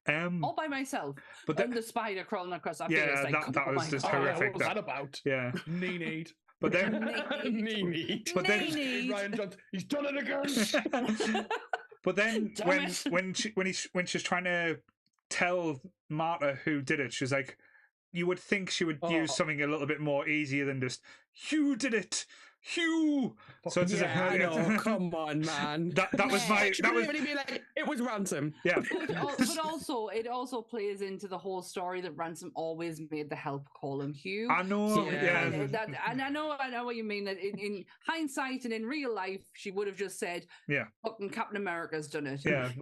All by myself. But and the spider crawling across our face. Like, that was just horrific. What was that about? Yeah. Need. But then Ryan Johnson, he's done it again. But then when she's trying to tell Marta who did it, she's like, you would think she would use something a little bit more easier than just Hugh did it. Hugh. So it's I know. Come on, man. That was my. That was really be like, it was Ransom. Yeah. But also, it also plays into the whole story that Ransom always made the help call him Hugh. I know. So, and I know what you mean. That in hindsight and in real life, she would have just said, "Fucking Captain America's done it." Yeah.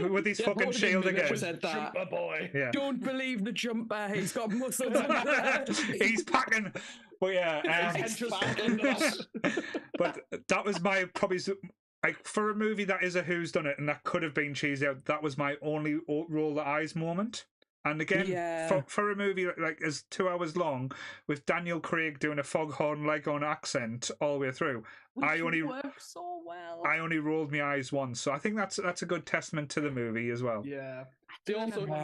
With his fucking shield again. Said that. Jumper boy. Yeah. Don't believe the jumper. He's got muscles. He's packing. But but that was my probably like for a movie that is a whodunit and that could have been cheesy. That was my only roll the eyes moment. And again, for a movie like is 2 hours long, with Daniel Craig doing a foghorn Leghorn accent all the way through, Which works so well. I only rolled my eyes once, so I think that's a good testament to the movie as well. Yeah, they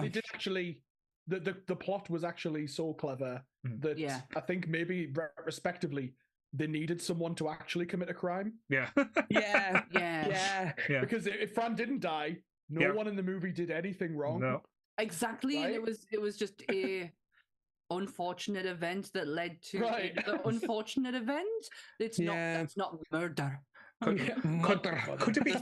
did actually. The plot was actually so clever that I think maybe respectively they needed someone to actually commit a crime. Yeah. Yeah. Because if Fran didn't die, no one in the movie did anything wrong. No. Exactly. Right? And it was just a unfortunate event that led to the unfortunate event. That's not murder. Could it be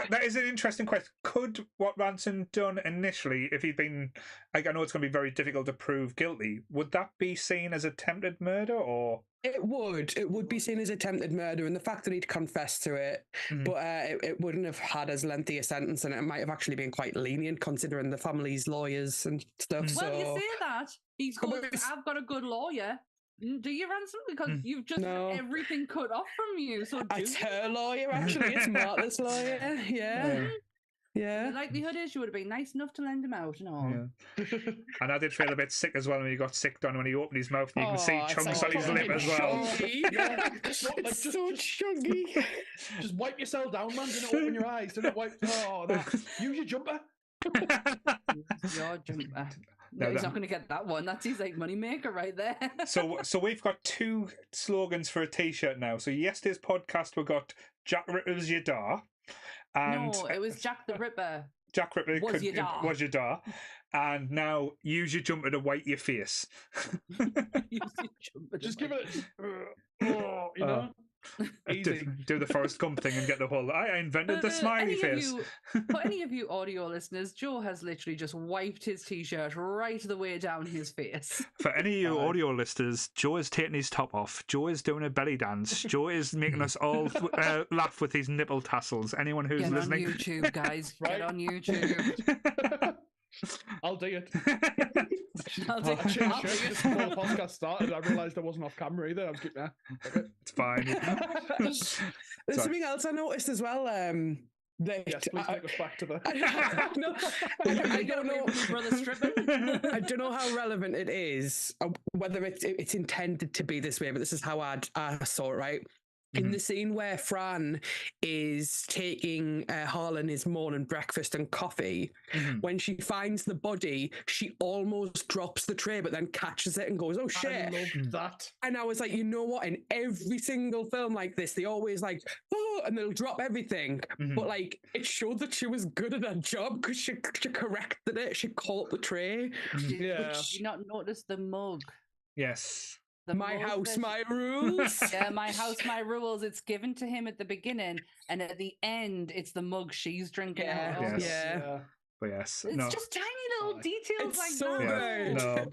that is an interesting question. Could what Ranson done initially, if he'd been, like, I know it's going to be very difficult to prove guilty, would that be seen as attempted murder, or it would be seen as attempted murder, and the fact that he'd confessed to it, but it wouldn't have had as lengthy a sentence, and it might have actually been quite lenient considering the family's lawyers and stuff. Well, you say that he's going, I've got a good lawyer. Do you, Ransom? Because you've just had everything cut off from you. So it's her lawyer, actually. It's Marta's lawyer. Yeah. The likelihood is you would have been nice enough to lend him out and all. Yeah. And I did feel a bit sick as well when he got sick done when he opened his mouth. And you can see chunks on his lip as well. It's so chunky. Just wipe yourself down, man. Don't open your eyes. Don't wipe. Use your jumper. Your jumper. No, he's not going to get that one. That's his money maker right there. So we've got 2 slogans for a T-shirt now. So yesterday's podcast we got Jack Ripper's your da, and no, it was Jack the Ripper. Jack Ripper was your da, and now use your jumper to wipe your face. Just give it, you know. Do the Forrest Gump thing and get the whole. I invented the smiley face. For any of you audio listeners, Joe has literally just wiped his T-shirt right the way down his face. For any of you audio listeners, Joe is taking his top off. Joe is doing a belly dance. Joe is making us all laugh with his nipple tassels. Anyone who's listening, get on YouTube, guys. Get on YouTube. I'll do it. Before the podcast started, I realised I wasn't off camera either. I was keeping there. Okay. It's fine. There's something else I noticed as well. Yes, please take us back to the. I don't know. I don't know how relevant it is, whether it's intended to be this way, but this is how I saw it. Right. In the scene where Fran is taking Harlan his morning breakfast and coffee, when she finds the body, she almost drops the tray, but then catches it and goes, "Oh shit!" I loved that. And I was like, you know what? In every single film like this, they always oh, and they'll drop everything. But it showed that she was good at her job because she corrected it. She caught the tray. Did you not notice the mug? Yes. My house, my rules. Yeah, my house, my rules. It's given to him at the beginning, and at the end, it's the mug she's drinking out of. Yeah. But yes, it's just tiny little details like so that. Good. No,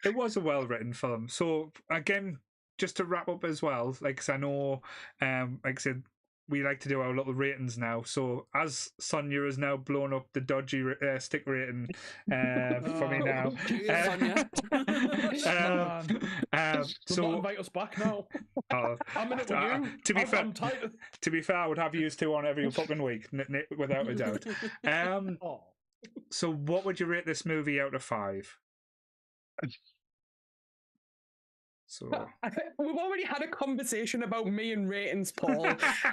it was a well-written film. So again, just to wrap up as well, cause I know, like I said, we like to do our little ratings now. So as Sonia has now blown up the dodgy stick rating for me now. So invite us back now. I'm in it with you. To be fair, I would have used 2 on every fucking week, without a doubt. So what would you rate this movie out of 5? So we've already had a conversation about me and ratings, Paul.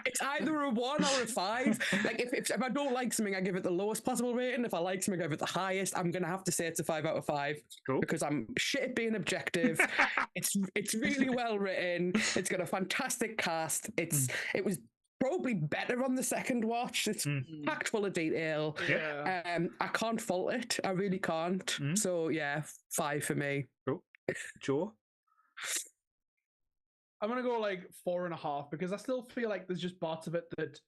It's either a 1 or a 5. If I don't like something, I give it the lowest possible rating. If I like something, I give it the highest. I'm gonna have to say it's a 5 out of 5 because I'm shit at being objective. It's really well written. It's got a fantastic cast. It was probably better on the second watch. It's packed full of detail. Yeah. I can't fault it. I really can't. So yeah, 5 for me. Cool. Joe? I'm gonna go 4.5 because I still feel like there's just parts of it that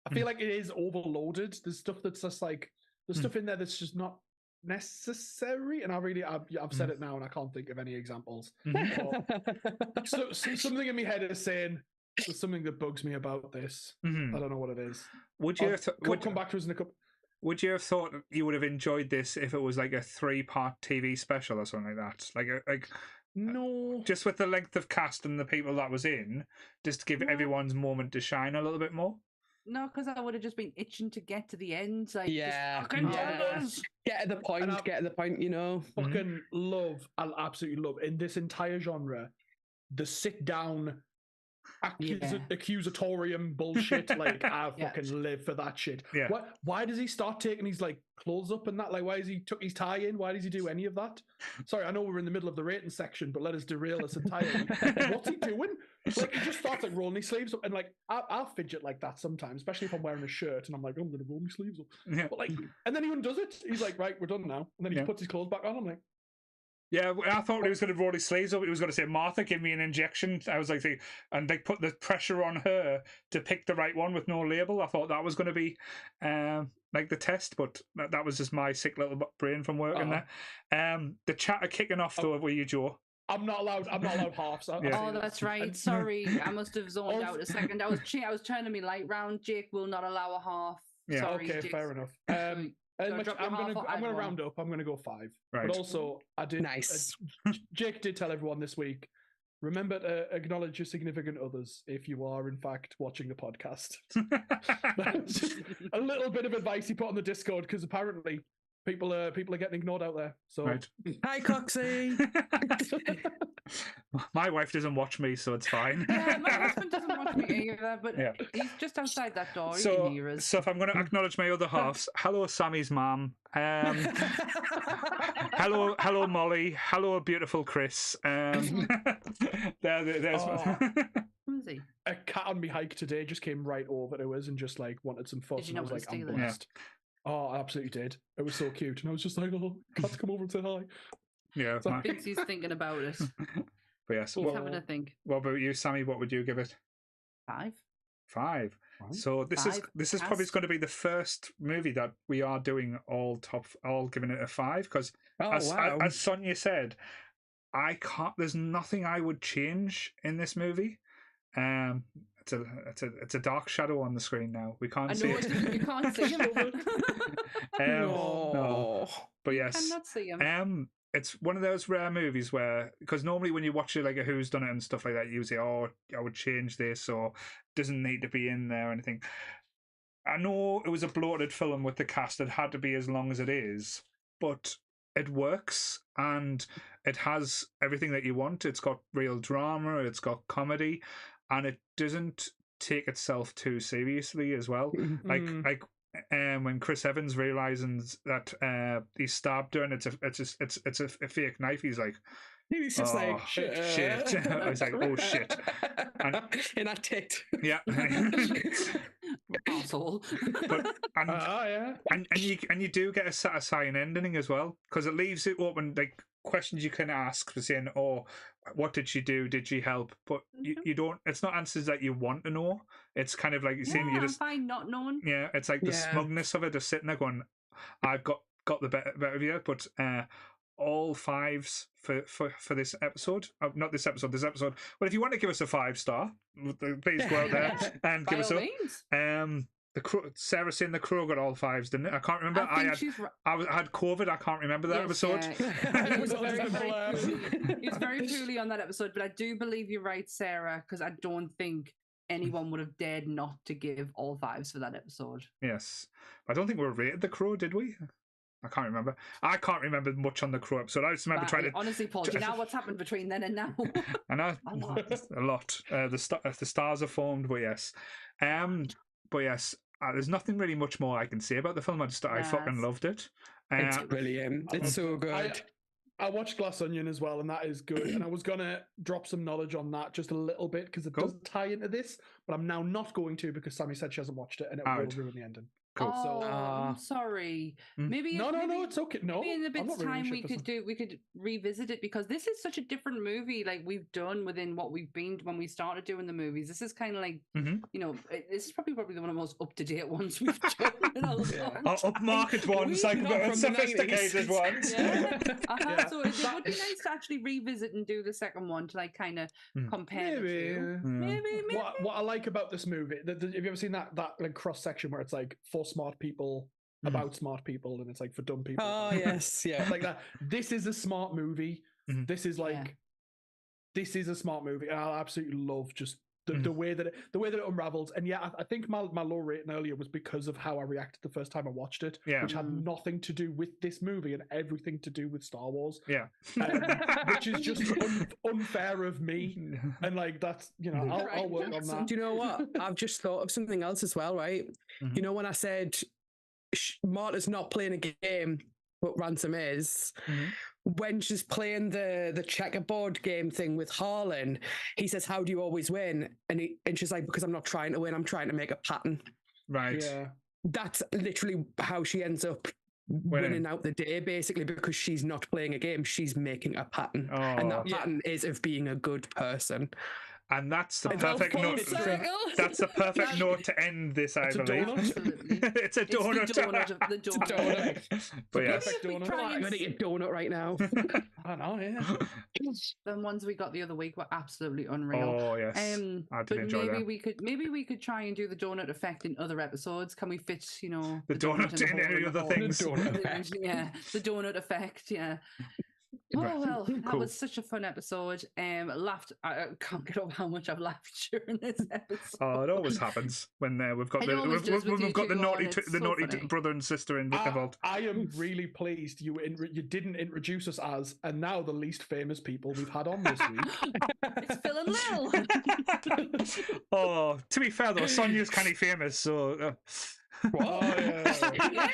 I feel like it is overloaded. There's stuff that's just there's stuff in there that's just not necessary, and I've said it now, and I can't think of any examples. So something in my head is saying there's something that bugs me about this. I don't know what it is. Would you come back to us in a couple? Would you have thought you would have enjoyed this if it was a 3-part TV special or something like that? No, just with the length of cast and the people that was in, just to give everyone's moment to shine a little bit more. No, because I would have just been itching to get to the end. Like, Yeah, just fucking tell us. Get to the point. Get to the point. You know. Fucking love. I absolutely love in this entire genre the sit down accusatorium bullshit. Like I fucking live for that shit. Yeah. Why does he start taking his like clothes up and that? Like, why has he took his tie in? Why does he do any of that? Sorry, I know we're in the middle of the rating section, but let us derail us entirely. What's he doing? Like, he just starts like rolling his sleeves up, and like I'll fidget like that sometimes, especially if I'm wearing a shirt and I'm like, I'm gonna roll my sleeves up. Yeah. But like, and then he undoes it. He's like, right, we're done now, and then he puts his clothes back on. I'm like. Yeah, I thought he was going to roll his sleeves up. He was going to say, Martha, give me an injection. I was like, and they put the pressure on her to pick the right one with no label. I thought that was going to be like the test, but that was just my sick little brain from working there. The chat are kicking off, though, with you, Joe. I'm not allowed halves. Oh, that's right. Sorry, I must have zoned out a second. I was turning my light round. Jake will not allow a half. Yeah. Sorry, okay, Jake's... fair enough. I'm gonna round up. I'm gonna go 5. Right. But also, I did. Nice. Jake did tell everyone this week. Remember to acknowledge your significant others if you are, in fact, watching the podcast. Just a little bit of advice he put on the Discord because apparently people are getting ignored out there. So right. Hi, Coxie. My wife doesn't watch me, so it's fine. Yeah, my husband doesn't watch me either, but he's just outside that door. He can hear us. So if I'm going to acknowledge my other halves, hello, Sammy's mum. Hello, Molly. Hello, beautiful Chris. There's. Who is he? A cat on me hike today just came right over to us and just like wanted some fuss. Did you not and I was want to like, steal I'm it? blessed. Oh, I absolutely did. It was so cute, and I was just like, "Oh, cat's come over and say hi." Yeah, so thinks he's thinking about it. But yes, he's having a think. What about you, Sammy? What would you give it? 5. 5. So this is probably going to be the first movie that we are doing all giving it a 5 because as Sonia said, I can't. There's nothing I would change in this movie. It's a dark shadow on the screen now. We can't see it. You can't see him. No. But yes, I cannot see him. It's one of those rare movies where, because normally when you watch it like a Who's Done It and stuff like that, you say, "Oh, I would change this," or "doesn't need to be in there," or anything. I know it was a bloated film with the cast that had to be as long as it is, but it works and it has everything that you want. It's got real drama, it's got comedy, and it doesn't take itself too seriously as well. Like when Chris Evans realizes that he stabbed her and it's a fake knife, he's like, he's just like shit. I was like, oh shit, and I ticked. Yeah. Asshole. And you do get a satisfying ending as well because it leaves it open, like questions you can ask for saying, "Oh, what did she do? Did she help?" But you don't. It's not answers that you want to know. It's kind of like you're saying, you just I'm fine not knowing. Yeah, it's like the smugness of it, just sitting there going, "I've got the better of you." But all 5s for this episode. Not this episode. This episode. Well, if you want to give us a 5-star, please go out there and give us a. The crew, Sarah saying the crew got all 5s, didn't it? I can't remember. I had COVID. I can't remember that episode. Yeah. He was very poorly on that episode, but I do believe you're right, Sarah, because I don't think anyone would have dared not to give all 5s for that episode. Yes. I don't think we rated the crew, did we? I can't remember. I can't remember much on the crew episode. I just remember trying to... Honestly, Paul, do you know what's happened between then and now? I know. A lot. The stars are formed, but yes. But yes, there's nothing really much more I can say about the film. I fucking loved it. It's brilliant. It's so good. I watched Glass Onion as well, and that is good. And I was going to drop some knowledge on that just a little bit because it does tie into this, but I'm now not going to because Sammy said she hasn't watched it and it will ruin the ending. Cool. Oh, I'm sorry. Maybe no, it's okay. No, maybe in a bit's time we could revisit it because this is such a different movie. Like we've done within what we've been when we started doing the movies. This is kind of like this is probably one of the most up to date ones we've done. Upmarket ones, like sophisticated ones. So it would be nice to actually revisit and do the second one to like kind of compare. Maybe. What I like about this movie, have you ever seen that like cross section where it's like for smart people about smart people and it's like for dumb people? Oh yes, yeah. Like that. This is a smart movie. This is like this is a smart movie, and I absolutely love just the way that it unravels. And yeah, I think my low rating earlier was because of how I reacted the first time I watched it, which had nothing to do with this movie and everything to do with Star Wars. Yeah, which is just unfair of me. And like that's I'll work on that. Do you know what? I've just thought of something else as well, right? You know when I said Marta's not playing a game, but Ransom is. When she's playing the checkerboard game thing with Harlan, he says, "How do you always win?" And she's like, "Because I'm not trying to win. I'm trying to make a pattern." Right. Yeah. That's literally how she ends up winning out the day, basically, because she's not playing a game. She's making a pattern. And that pattern is of being a good person. And that's the perfect note. That's the perfect note to end this, I believe. It's a donut. It's the donut. But yes, I'm gonna eat a donut right now. I know, yeah. The ones we got the other week were absolutely unreal. Oh yes, I did enjoy maybe that. we could try and do the donut effect in other episodes. Can we fit, the donut in any other things? Yeah, the donut effect. Yeah. Oh well, that was such a fun episode. Laughed. I can't get over how much I've laughed during this episode. Oh, it always happens when we've got the naughty brother and sister involved. I am really pleased you didn't introduce us as, and now the least famous people we've had on this week. It's Phil and Lil. Oh, to be fair though, Sonia's kind of famous, so. What? Oh, yeah,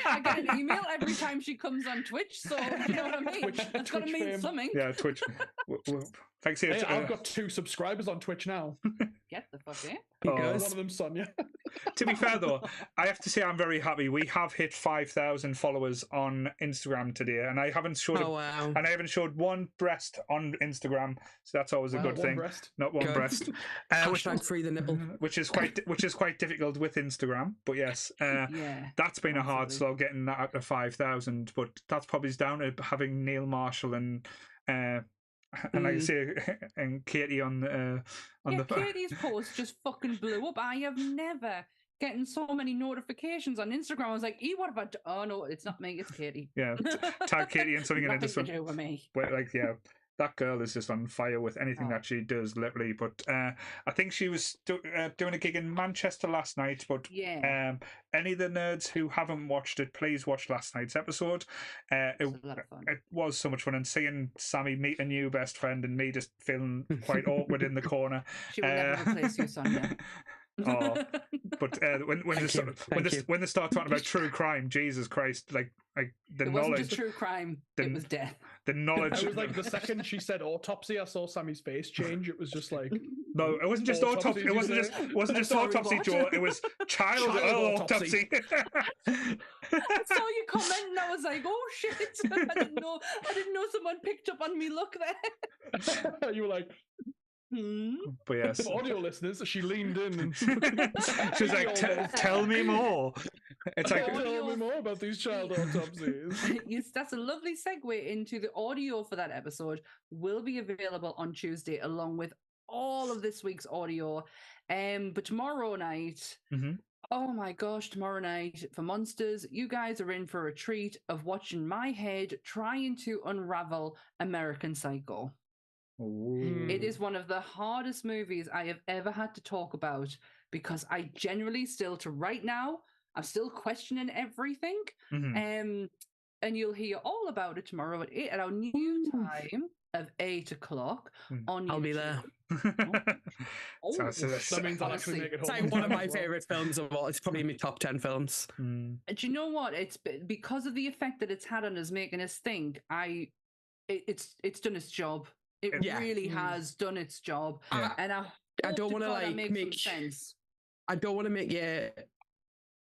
I get an email every time she comes on Twitch, so you know what I mean? That's got to mean something. Yeah, Twitch. Thanks. Hey, I've got 2 subscribers on Twitch now. Get the fuck in. One of them, Sonia. To be fair, though, I have to say I'm very happy. We have hit 5,000 followers on Instagram today, and I haven't showed and I haven't showed one breast on Instagram, so that's always a good thing. Not one breast. Free the nipple, which is quite difficult with Instagram. But yes, that's been a hard slog getting that out to 5,000. But that's probably down to having Neil Marshall and like I say, and Katie on the Katie's post just fucking blew up. I have never getting so many notifications on Instagram. I was like, what about? Oh no, it's not me, it's Katie. Yeah, tag Katie and something, and it just to do with me. Like that girl is just on fire with anything that she does, literally. But I think she was doing a gig in Manchester last night. But any of the nerds who haven't watched it, please watch last night's episode. It was so much fun, and seeing Sammy meet a new best friend and me just feeling quite awkward in the corner. She will never replace you, Sonia. But when they start talking about true crime, Jesus Christ, like the it knowledge. Wasn't just true crime, it was death. The knowledge. It was like the second she said autopsy, I saw Sammy's face change. It was just like no, it wasn't just autopsy. It wasn't just autopsy, Joe. It was child autopsy. I saw you comment, and I was like, "Oh shit!" I didn't know someone picked up on me look there. You were like. But yes, for audio listeners, she leaned in and she was like, "Tell me more." It's like, tell me more about these child autopsies. Yes, that's a lovely segue into the audio for that episode. Will be available on Tuesday, along with all of this week's audio. But tomorrow night. Oh my gosh, tomorrow night for Monsters, you guys are in for a treat of watching my head trying to unravel American Psycho. It is one of the hardest movies I have ever had to talk about because I genuinely still, to right now, I'm still questioning everything. And you'll hear all about it tomorrow at our new time of 8 o'clock on YouTube. I'll be there. That means I'll actually make it home. It's like one of my favourite films of all. It's probably in my top 10 films. Do you know what? It's because of the effect that it's had on us, making us think. It's done its job. It really has done its job, and I don't want to make sense. I don't want to make you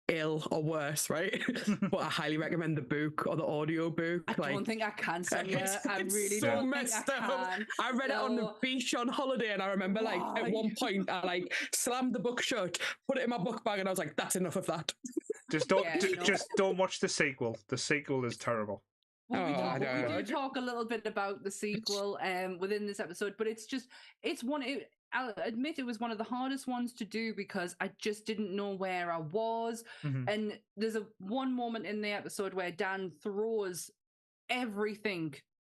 ill or worse, right? But I highly recommend the book or the audio book. I don't think I can, Sonia. I really so don't messed think I can. I read it on the beach on holiday, and I remember at one point I slammed the book shut, put it in my book bag, and I was like, "That's enough of that." Just don't watch the sequel. The sequel is terrible. Well, we do talk a little bit about the sequel within this episode, but I'll admit it was one of the hardest ones to do because I just didn't know where I was. And there's one moment in the episode where Dan throws everything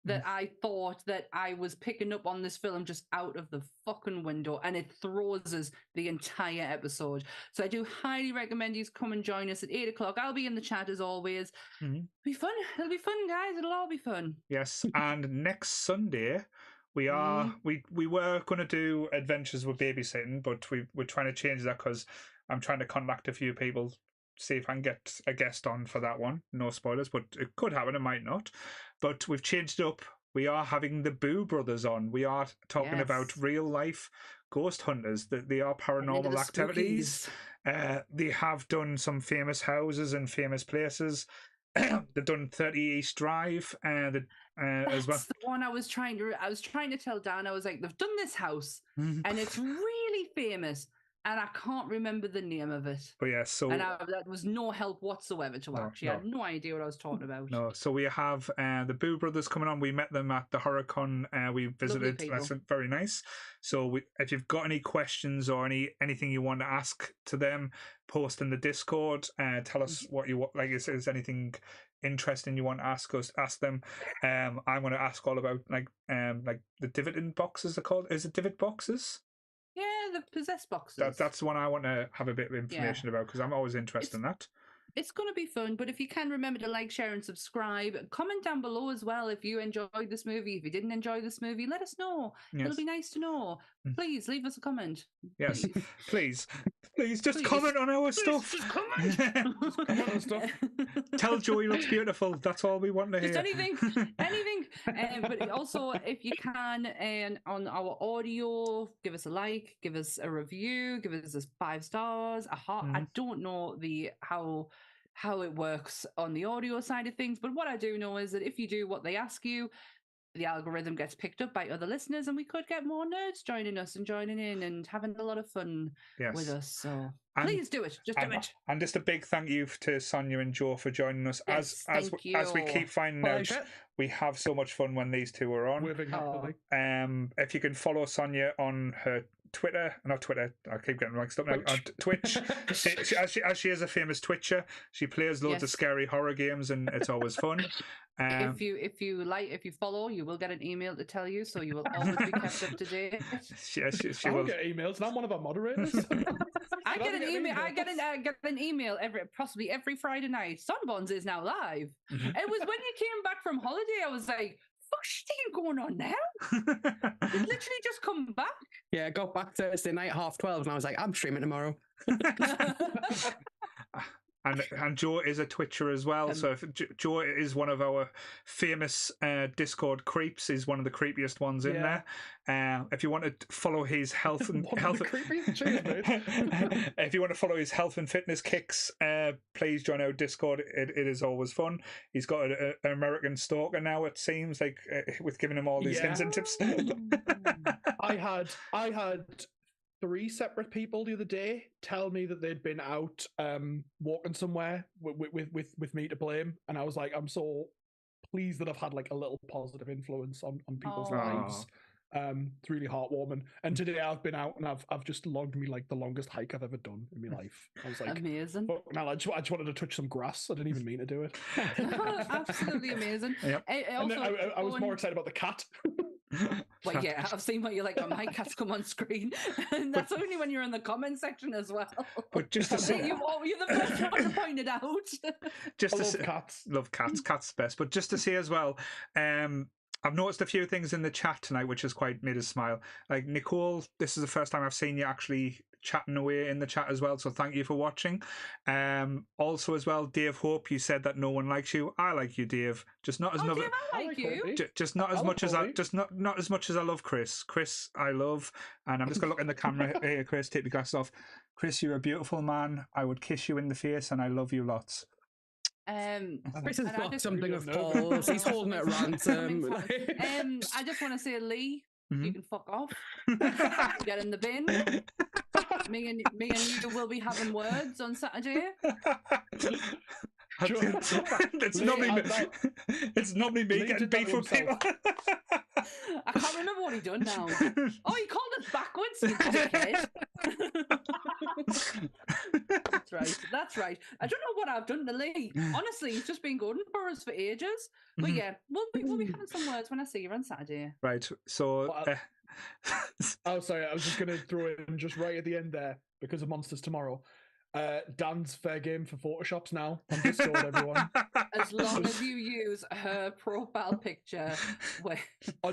that I thought that I was picking up on this film just out of the fucking window, and it throws us the entire episode. So I do highly recommend you come and join us at 8 o'clock. I'll be in the chat as always. It'll be fun. It'll be fun, guys. It'll all be fun. Yes, and next Sunday we were going to do Adventures with Babysitting, but we're trying to change that because I'm trying to contact a few people, see if I can get a guest on for that one. No spoilers, but it could happen, it might not. But we've changed it up. We are having the Boo Brothers on. We are talking about real life ghost hunters. They are paranormal activities. They have done some famous houses and famous places. They've done 30 East Drive as well. That's the one I was trying to tell Dan. I was like, they've done this house and it's really famous, and I can't remember the name of it. But yeah, so that was no help whatsoever to actually. I had no idea what I was talking about. No, so we have the Boo Brothers coming on. We met them at the HorrorCon. We visited. That's very nice. So if you've got any questions or anything you want to ask to them, post in the Discord. Tell us what you want. Like, if there's anything interesting you want to ask them. I'm going to ask all about like the dividend boxes are called. Is it divid boxes? Yeah, the possessed boxes. That's the one I want to have a bit of information about, because I'm always interested in that. It's going to be fun, but if you can, remember to like, share, and subscribe. Comment down below as well if you enjoyed this movie. If you didn't enjoy this movie, let us know. Yes. It'll be nice to know. Please leave us a comment. Yes, please. Please just comment on our stuff. Just comment. Just comment on stuff. Tell Joey looks beautiful. That's all we want to hear. Just anything. But also, if you can, on our audio, give us a like, give us a review, give us 5 stars, a heart. I don't know how it works on the audio side of things, but what I do know is that if you do what they ask you, the algorithm gets picked up by other listeners, and we could get more nerds joining us and joining in and having a lot of fun with us. So please do it. Just do it. And just a big thank you to Sonia and Joe for joining us. Yes, as we keep finding out, we have so much fun when these two are on. If you can follow Sonia on her not Twitter, I keep getting mixed up now, on Twitch. She is a famous Twitcher. She plays loads of scary horror games, and it's always fun. If you follow, you will get an email to tell you, so you will always be kept up to date. She will get emails, and I'm one of our moderators. I get an email possibly every Friday night. Sunbuns is now live. It was when you came back from holiday, I was like, fuck's going on now? You literally just come back. Yeah, I got back Thursday night 12:30, and I was like, I'm streaming tomorrow. And Joe is a Twitcher as well. So if Joe is one of our famous Discord creeps, is one of the creepiest ones in there. If you want to follow his if you want to follow his health and fitness kicks, please join our Discord. It is always fun. He's got an American stalker now, it seems, like with giving him all these hints and tips. I had 3 separate people the other day tell me that they'd been out walking somewhere with me to blame, and I was like, I'm so pleased that I've had like a little positive influence on people's lives. It's really heartwarming. And today I've been out and I've just logged me like the longest hike I've ever done in my life. I was like, amazing. I just wanted to touch some grass. I didn't even mean to do it. Absolutely amazing. Yep. I was more excited about the cat. Well, yeah, I've seen what you like when my cats come on screen, and that's only when you're in the comment section as well. But just to say, you're the first one to point it out. Love cats. Cats best. But just to say as well, I've noticed a few things in the chat tonight which has quite made us smile. Like Nicole, this is the first time I've seen you actually chatting away in the chat as well, so thank you for watching. Also as well, Dave Hope, you said that no one likes you. I like you, Dave. Just not as Dave, I like you. Just not as much as not as much as I love Chris. Chris, I love, and I'm just gonna look in the camera here. Chris, take the glasses off. Chris, you're a beautiful man. I would kiss you in the face, and I love you lots. Chris has got something of Paul's. He's holding it ransom. I just want to say, Lee, you can fuck off. Get in the bin. Me and you will be having words on Saturday. It's normally me getting beef with people. I can't remember what he done now. Oh, he called it backwards, you dickhead. That's right. That's right. I don't know what I've done to Lee. Honestly, he's just been going for us for ages. But yeah, we'll be having some words when I see you on Saturday. Right. So. Oh, sorry. I was just going to throw in just right at the end there because of Monsters Tomorrow. Dan's fair game for Photoshops now on Discord, everyone. As long as you use her profile picture.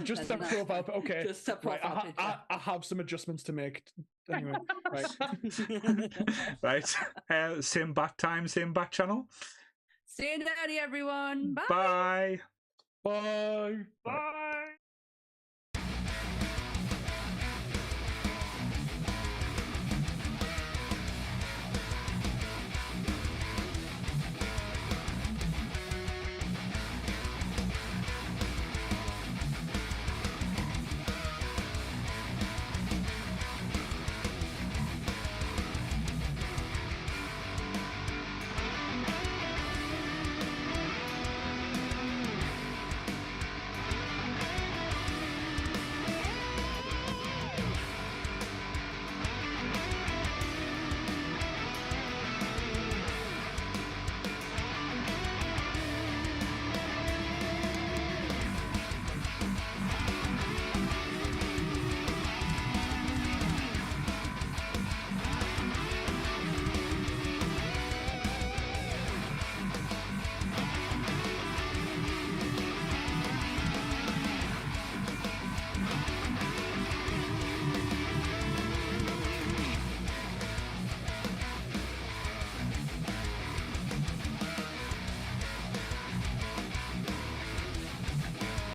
Just a profile. Okay. Just a profile picture. I have some adjustments to make. Anyway, right. Right. Same bat time, same bat channel. See you, daddy, everyone. Bye. Bye. Bye.